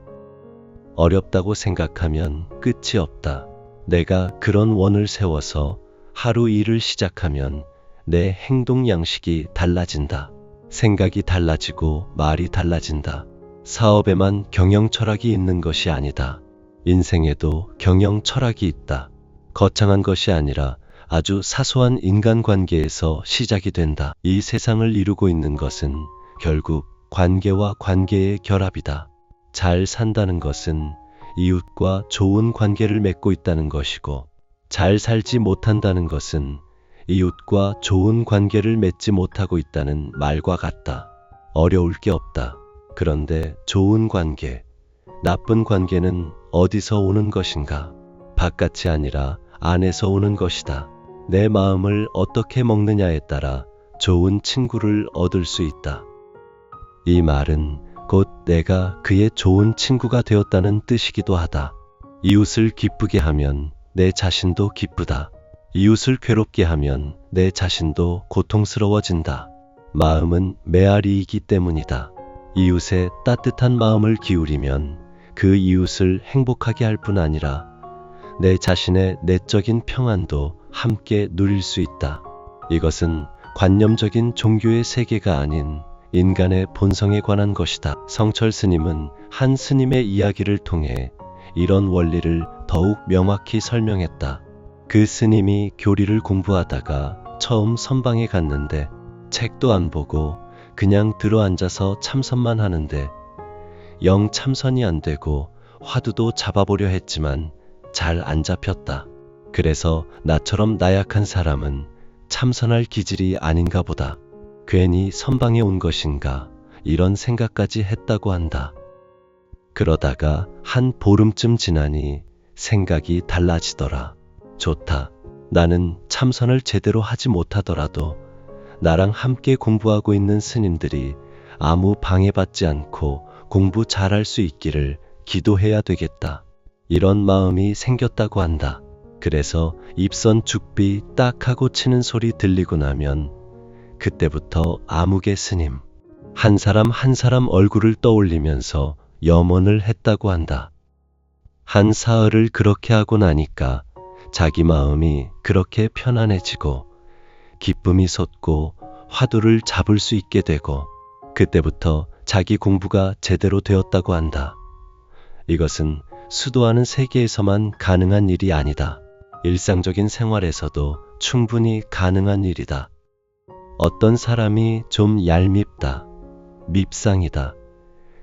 어렵다고 생각하면 끝이 없다. 내가 그런 원을 세워서 하루 일을 시작하면 내 행동 양식이 달라진다. 생각이 달라지고 말이 달라진다. 사업에만 경영 철학이 있는 것이 아니다. 인생에도 경영 철학이 있다. 거창한 것이 아니라 아주 사소한 인간관계에서 시작이 된다. 이 세상을 이루고 있는 것은 결국 관계와 관계의 결합이다. 잘 산다는 것은 이웃과 좋은 관계를 맺고 있다는 것이고, 잘 살지 못한다는 것은 이웃과 좋은 관계를 맺지 못하고 있다는 말과 같다. 어려울 게 없다. 그런데 좋은 관계, 나쁜 관계는 어디서 오는 것인가? 바깥이 아니라 안에서 오는 것이다. 내 마음을 어떻게 먹느냐에 따라 좋은 친구를 얻을 수 있다. 이 말은 곧 내가 그의 좋은 친구가 되었다는 뜻이기도 하다. 이웃을 기쁘게 하면 내 자신도 기쁘다. 이웃을 괴롭게 하면 내 자신도 고통스러워진다. 마음은 메아리이기 때문이다. 이웃에 따뜻한 마음을 기울이면 그 이웃을 행복하게 할 뿐 아니라 내 자신의 내적인 평안도 함께 누릴 수 있다. 이것은 관념적인 종교의 세계가 아닌 인간의 본성에 관한 것이다. 성철 스님은 한 스님의 이야기를 통해 이런 원리를 더욱 명확히 설명했다. 그 스님이 교리를 공부하다가 처음 선방에 갔는데 책도 안 보고 그냥 들어앉아서 참선만 하는데 영 참선이 안 되고 화두도 잡아보려 했지만 잘 안 잡혔다. 그래서 나처럼 나약한 사람은 참선할 기질이 아닌가 보다. 괜히 선방에 온 것인가 이런 생각까지 했다고 한다. 그러다가 한 보름쯤 지나니 생각이 달라지더라. 좋다. 나는 참선을 제대로 하지 못하더라도 나랑 함께 공부하고 있는 스님들이 아무 방해받지 않고 공부 잘할 수 있기를 기도해야 되겠다. 이런 마음이 생겼다고 한다. 그래서 입선 죽비 딱 하고 치는 소리 들리고 나면 그때부터 아무개 스님, 한 사람 한 사람 얼굴을 떠올리면서 염원을 했다고 한다. 한 사흘을 그렇게 하고 나니까 자기 마음이 그렇게 편안해지고 기쁨이 솟고 화두를 잡을 수 있게 되고 그때부터 자기 공부가 제대로 되었다고 한다. 이것은 수도하는 세계에서만 가능한 일이 아니다. 일상적인 생활에서도 충분히 가능한 일이다. 어떤 사람이 좀 얄밉다, 밉상이다.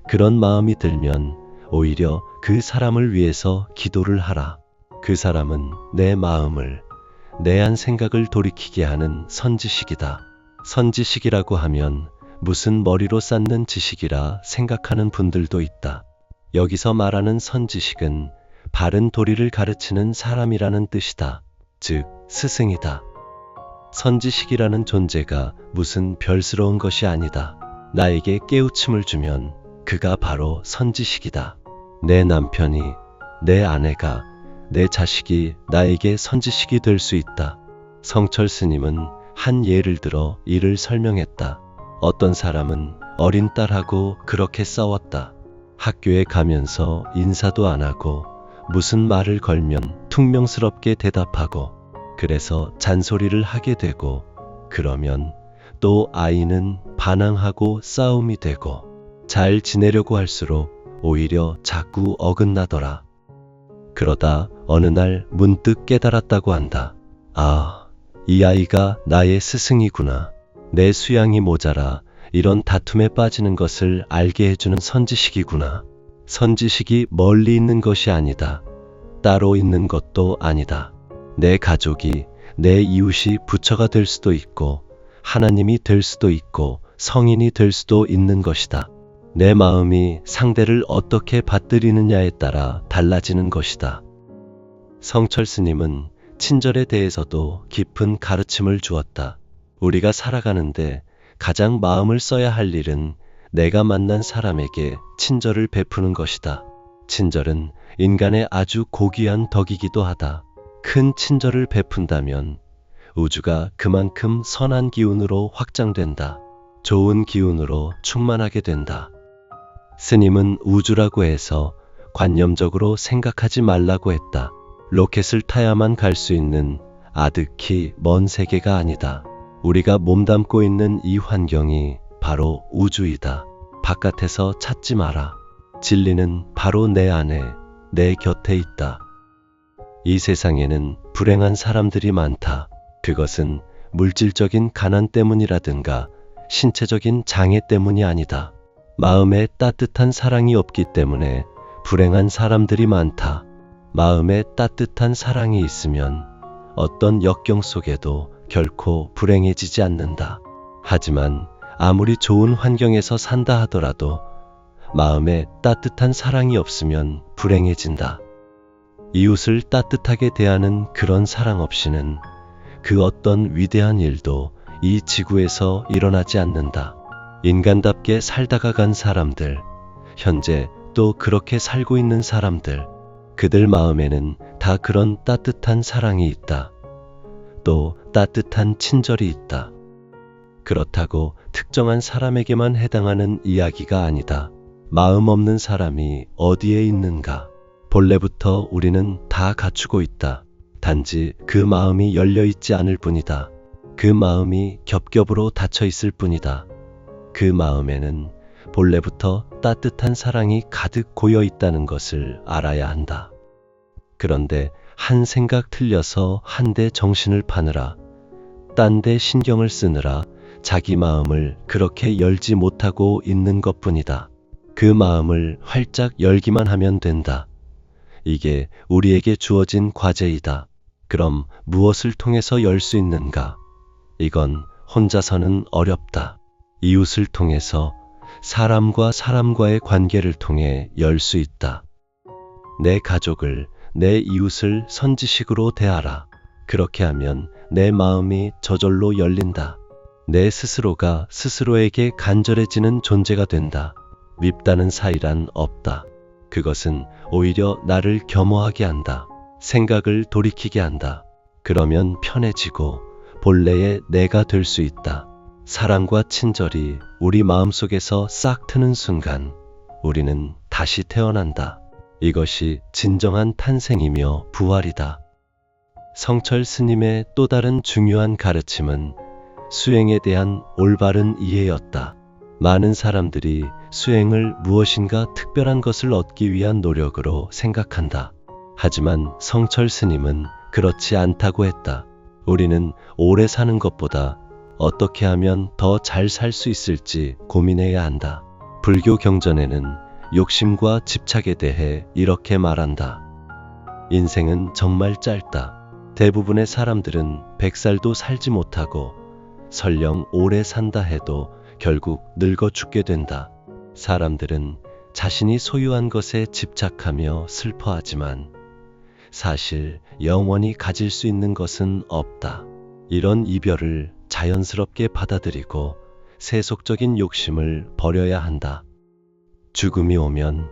그런 마음이 들면 오히려 그 사람을 위해서 기도를 하라. 그 사람은 내 마음을, 내한 생각을 돌이키게 하는 선지식이다. 선지식이라고 하면 무슨 머리로 쌓는 지식이라 생각하는 분들도 있다. 여기서 말하는 선지식은 바른 도리를 가르치는 사람이라는 뜻이다. 즉, 스승이다. 선지식이라는 존재가 무슨 별스러운 것이 아니다. 나에게 깨우침을 주면 그가 바로 선지식이다. 내 남편이, 내 아내가, 내 자식이 나에게 선지식이 될 수 있다. 성철 스님은 한 예를 들어 이를 설명했다. 어떤 사람은 어린 딸하고 그렇게 싸웠다. 학교에 가면서 인사도 안 하고 무슨 말을 걸면 퉁명스럽게 대답하고 그래서 잔소리를 하게 되고 그러면 또 아이는 반항하고 싸움이 되고 잘 지내려고 할수록 오히려 자꾸 어긋나더라. 그러다 어느 날 문득 깨달았다고 한다. 아, 이 아이가 나의 스승이구나. 내 수양이 모자라 이런 다툼에 빠지는 것을 알게 해주는 선지식이구나. 선지식이 멀리 있는 것이 아니다. 따로 있는 것도 아니다. 내 가족이, 내 이웃이 부처가 될 수도 있고 하나님이 될 수도 있고 성인이 될 수도 있는 것이다. 내 마음이 상대를 어떻게 받들이느냐에 따라 달라지는 것이다. 성철 스님은 친절에 대해서도 깊은 가르침을 주었다. 우리가 살아가는데 가장 마음을 써야 할 일은 내가 만난 사람에게 친절을 베푸는 것이다. 친절은 인간의 아주 고귀한 덕이기도 하다. 큰 친절을 베푼다면 우주가 그만큼 선한 기운으로 확장된다. 좋은 기운으로 충만하게 된다. 스님은 우주라고 해서 관념적으로 생각하지 말라고 했다. 로켓을 타야만 갈 수 있는 아득히 먼 세계가 아니다. 우리가 몸담고 있는 이 환경이 바로 우주이다. 바깥에서 찾지 마라. 진리는 바로 내 안에, 내 곁에 있다. 이 세상에는 불행한 사람들이 많다. 그것은 물질적인 가난 때문이라든가 신체적인 장애 때문이 아니다. 마음에 따뜻한 사랑이 없기 때문에 불행한 사람들이 많다. 마음에 따뜻한 사랑이 있으면 어떤 역경 속에도 결코 불행해지지 않는다. 하지만 아무리 좋은 환경에서 산다 하더라도 마음에 따뜻한 사랑이 없으면 불행해진다. 이웃을 따뜻하게 대하는 그런 사랑 없이는 그 어떤 위대한 일도 이 지구에서 일어나지 않는다. 인간답게 살다가 간 사람들, 현재 또 그렇게 살고 있는 사람들, 그들 마음에는 다 그런 따뜻한 사랑이 있다. 또 따뜻한 친절이 있다. 그렇다고 특정한 사람에게만 해당하는 이야기가 아니다. 마음 없는 사람이 어디에 있는가? 본래부터 우리는 다 갖추고 있다. 단지 그 마음이 열려있지 않을 뿐이다. 그 마음이 겹겹으로 닫혀 있을 뿐이다. 그 마음에는 본래부터 따뜻한 사랑이 가득 고여 있다는 것을 알아야 한다. 그런데 한 생각 틀려서 한 대 정신을 파느라, 딴 데 신경을 쓰느라 자기 마음을 그렇게 열지 못하고 있는 것뿐이다. 그 마음을 활짝 열기만 하면 된다. 이게 우리에게 주어진 과제이다. 그럼 무엇을 통해서 열 수 있는가? 이건 혼자서는 어렵다. 이웃을 통해서, 사람과 사람과의 관계를 통해 열 수 있다. 내 가족을, 내 이웃을 선지식으로 대하라. 그렇게 하면 내 마음이 저절로 열린다. 내 스스로가 스스로에게 간절해지는 존재가 된다. 밉다는 사이란 없다. 그것은 오히려 나를 겸허하게 한다. 생각을 돌이키게 한다. 그러면 편해지고 본래의 내가 될 수 있다. 사랑과 친절이 우리 마음속에서 싹 트는 순간 우리는 다시 태어난다. 이것이 진정한 탄생이며 부활이다. 성철 스님의 또 다른 중요한 가르침은 수행에 대한 올바른 이해였다. 많은 사람들이 수행을 무엇인가 특별한 것을 얻기 위한 노력으로 생각한다. 하지만 성철 스님은 그렇지 않다고 했다. 우리는 오래 사는 것보다 어떻게 하면 더 잘 살 수 있을지 고민해야 한다. 불교 경전에는 욕심과 집착에 대해 이렇게 말한다. 인생은 정말 짧다. 대부분의 사람들은 100살도 살지 못하고 설령 오래 산다 해도 결국 늙어 죽게 된다. 사람들은 자신이 소유한 것에 집착하며 슬퍼하지만 사실 영원히 가질 수 있는 것은 없다. 이런 이별을 자연스럽게 받아들이고 세속적인 욕심을 버려야 한다. 죽음이 오면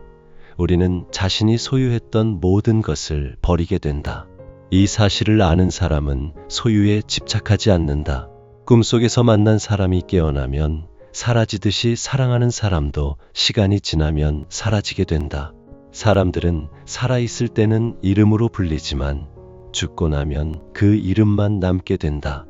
우리는 자신이 소유했던 모든 것을 버리게 된다. 이 사실을 아는 사람은 소유에 집착하지 않는다. 꿈속에서 만난 사람이 깨어나면 사라지듯이 사랑하는 사람도 시간이 지나면 사라지게 된다. 사람들은 살아있을 때는 이름으로 불리지만 죽고 나면 그 이름만 남게 된다.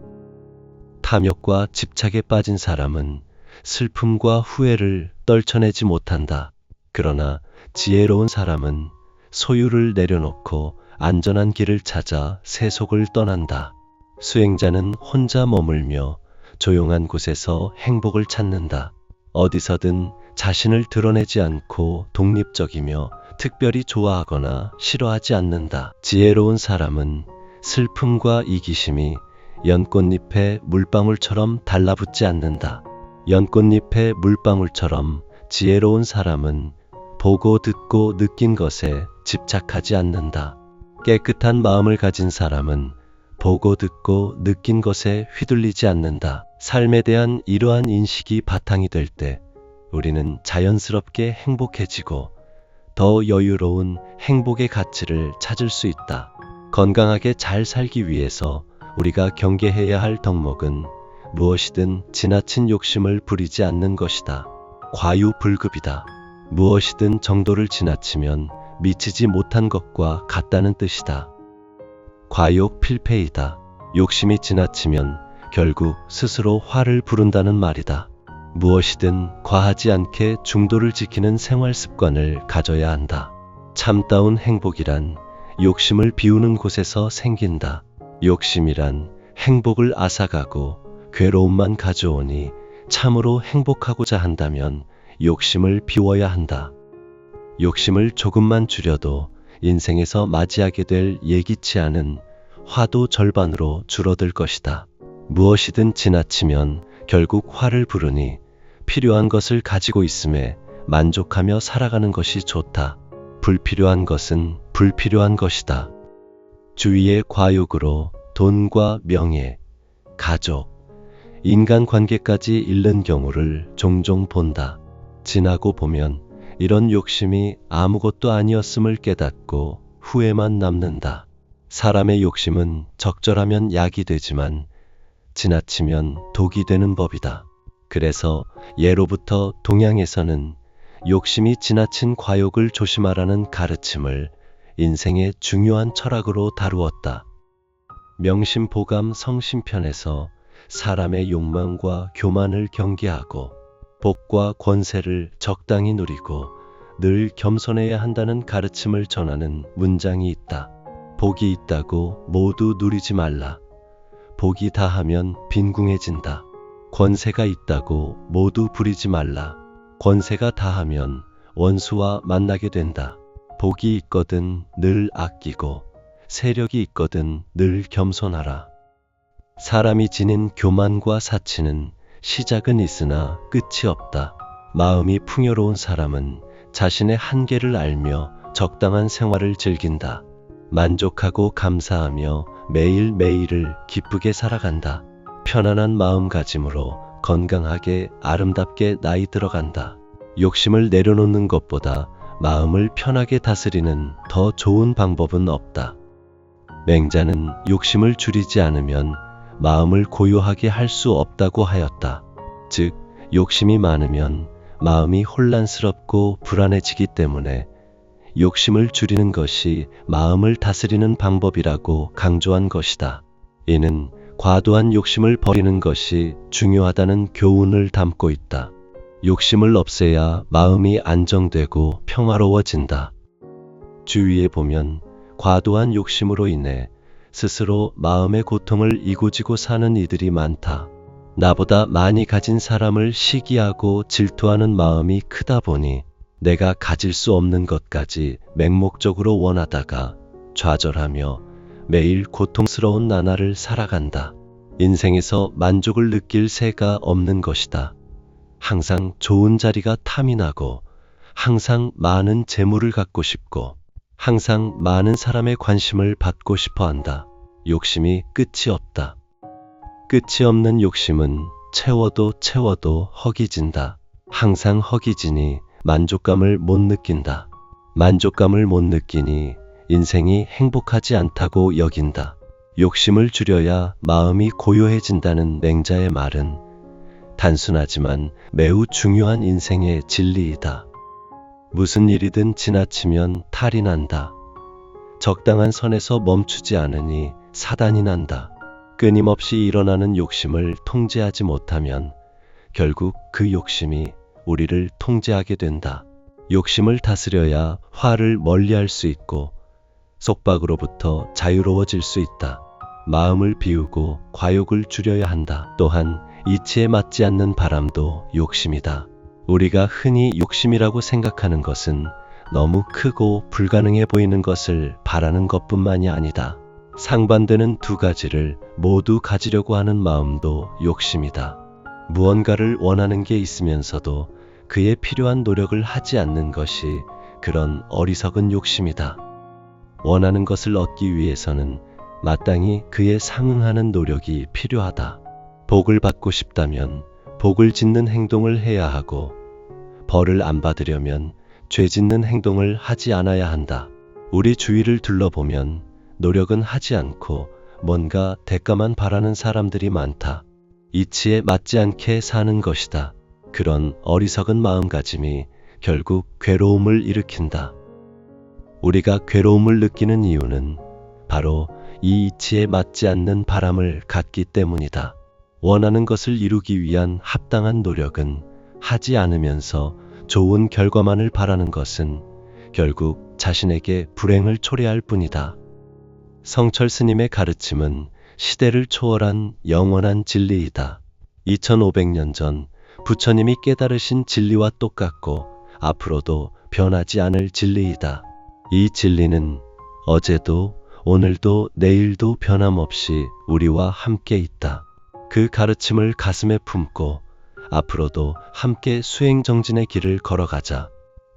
탐욕과 집착에 빠진 사람은 슬픔과 후회를 떨쳐내지 못한다. 그러나 지혜로운 사람은 소유를 내려놓고 안전한 길을 찾아 세속을 떠난다. 수행자는 혼자 머물며 조용한 곳에서 행복을 찾는다. 어디서든 자신을 드러내지 않고 독립적이며 특별히 좋아하거나 싫어하지 않는다. 지혜로운 사람은 슬픔과 이기심이 연꽃잎에 물방울처럼 달라붙지 않는다. 연꽃잎의 물방울처럼 지혜로운 사람은 보고 듣고 느낀 것에 집착하지 않는다. 깨끗한 마음을 가진 사람은 보고 듣고 느낀 것에 휘둘리지 않는다. 삶에 대한 이러한 인식이 바탕이 될 때 우리는 자연스럽게 행복해지고 더 여유로운 행복의 가치를 찾을 수 있다. 건강하게 잘 살기 위해서 우리가 경계해야 할 덕목은 무엇이든 지나친 욕심을 부리지 않는 것이다. 과유불급이다. 무엇이든 정도를 지나치면 미치지 못한 것과 같다는 뜻이다. 과욕필폐이다. 욕심이 지나치면 결국 스스로 화를 부른다는 말이다. 무엇이든 과하지 않게 중도를 지키는 생활 습관을 가져야 한다. 참다운 행복이란 욕심을 비우는 곳에서 생긴다. 욕심이란 행복을 앗아가고 괴로움만 가져오니 참으로 행복하고자 한다면 욕심을 비워야 한다. 욕심을 조금만 줄여도 인생에서 맞이하게 될 예기치 않은 화도 절반으로 줄어들 것이다. 무엇이든 지나치면 결국 화를 부르니 필요한 것을 가지고 있음에 만족하며 살아가는 것이 좋다. 불필요한 것은 불필요한 것이다. 주위의 과욕으로 돈과 명예, 가족, 인간관계까지 잃는 경우를 종종 본다. 지나고 보면 이런 욕심이 아무것도 아니었음을 깨닫고 후회만 남는다. 사람의 욕심은 적절하면 약이 되지만 지나치면 독이 되는 법이다. 그래서 예로부터 동양에서는 욕심이 지나친 과욕을 조심하라는 가르침을 인생의 중요한 철학으로 다루었다. 명심보감 성심편에서 사람의 욕망과 교만을 경계하고 복과 권세를 적당히 누리고 늘 겸손해야 한다는 가르침을 전하는 문장이 있다. 복이 있다고 모두 누리지 말라. 복이 다하면 빈궁해진다. 권세가 있다고 모두 부리지 말라. 권세가 다하면 원수와 만나게 된다. 복이 있거든 늘 아끼고 세력이 있거든 늘 겸손하라. 사람이 지닌 교만과 사치는 시작은 있으나 끝이 없다. 마음이 풍요로운 사람은 자신의 한계를 알며 적당한 생활을 즐긴다. 만족하고 감사하며 매일매일을 기쁘게 살아간다. 편안한 마음가짐으로 건강하게 아름답게 나이 들어간다. 욕심을 내려놓는 것보다 마음을 편하게 다스리는 더 좋은 방법은 없다. 맹자는 욕심을 줄이지 않으면 마음을 고요하게 할 수 없다고 하였다. 즉, 욕심이 많으면 마음이 혼란스럽고 불안해지기 때문에 욕심을 줄이는 것이 마음을 다스리는 방법이라고 강조한 것이다. 이는 과도한 욕심을 버리는 것이 중요하다는 교훈을 담고 있다. 욕심을 없애야 마음이 안정되고 평화로워진다. 주위에 보면 과도한 욕심으로 인해 스스로 마음의 고통을 이고지고 사는 이들이 많다. 나보다 많이 가진 사람을 시기하고 질투하는 마음이 크다 보니 내가 가질 수 없는 것까지 맹목적으로 원하다가 좌절하며 매일 고통스러운 나날을 살아간다. 인생에서 만족을 느낄 새가 없는 것이다. 항상 좋은 자리가 탐이 나고, 항상 많은 재물을 갖고 싶고, 항상 많은 사람의 관심을 받고 싶어 한다. 욕심이 끝이 없다. 끝이 없는 욕심은 채워도 허기진다. 항상 허기지니 만족감을 못 느낀다. 만족감을 못 느끼니 인생이 행복하지 않다고 여긴다. 욕심을 줄여야 마음이 고요해진다는 맹자의 말은 단순하지만 매우 중요한 인생의 진리이다. 무슨 일이든 지나치면 탈이 난다. 적당한 선에서 멈추지 않으니 사단이 난다. 끊임없이 일어나는 욕심을 통제하지 못하면 결국 그 욕심이 우리를 통제하게 된다. 욕심을 다스려야 화를 멀리할 수 있고 속박으로부터 자유로워질 수 있다. 마음을 비우고 과욕을 줄여야 한다. 또한 이치에 맞지 않는 바람도 욕심이다. 우리가 흔히 욕심이라고 생각하는 것은 너무 크고 불가능해 보이는 것을 바라는 것뿐만이 아니다. 상반되는 두 가지를 모두 가지려고 하는 마음도 욕심이다. 무언가를 원하는 게 있으면서도 그에 필요한 노력을 하지 않는 것이 그런 어리석은 욕심이다. 원하는 것을 얻기 위해서는 마땅히 그에 상응하는 노력이 필요하다. 복을 받고 싶다면 복을 짓는 행동을 해야 하고, 벌을 안 받으려면 죄 짓는 행동을 하지 않아야 한다. 우리 주위를 둘러보면 노력은 하지 않고 뭔가 대가만 바라는 사람들이 많다. 이치에 맞지 않게 사는 것이다. 그런 어리석은 마음가짐이 결국 괴로움을 일으킨다. 우리가 괴로움을 느끼는 이유는 바로 이 이치에 맞지 않는 바람을 갖기 때문이다. 원하는 것을 이루기 위한 합당한 노력은 하지 않으면서 좋은 결과만을 바라는 것은 결국 자신에게 불행을 초래할 뿐이다. 성철 스님의 가르침은 시대를 초월한 영원한 진리이다. 2500년 전 부처님이 깨달으신 진리와 똑같고 앞으로도 변하지 않을 진리이다. 이 진리는 어제도 오늘도 내일도 변함없이 우리와 함께 있다. 그 가르침을 가슴에 품고 앞으로도 함께 수행정진의 길을 걸어가자.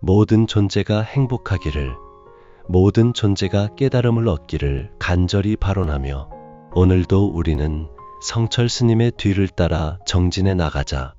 모든 존재가 행복하기를, 모든 존재가 깨달음을 얻기를 간절히 발언하며 오늘도 우리는 성철 스님의 뒤를 따라 정진해 나가자.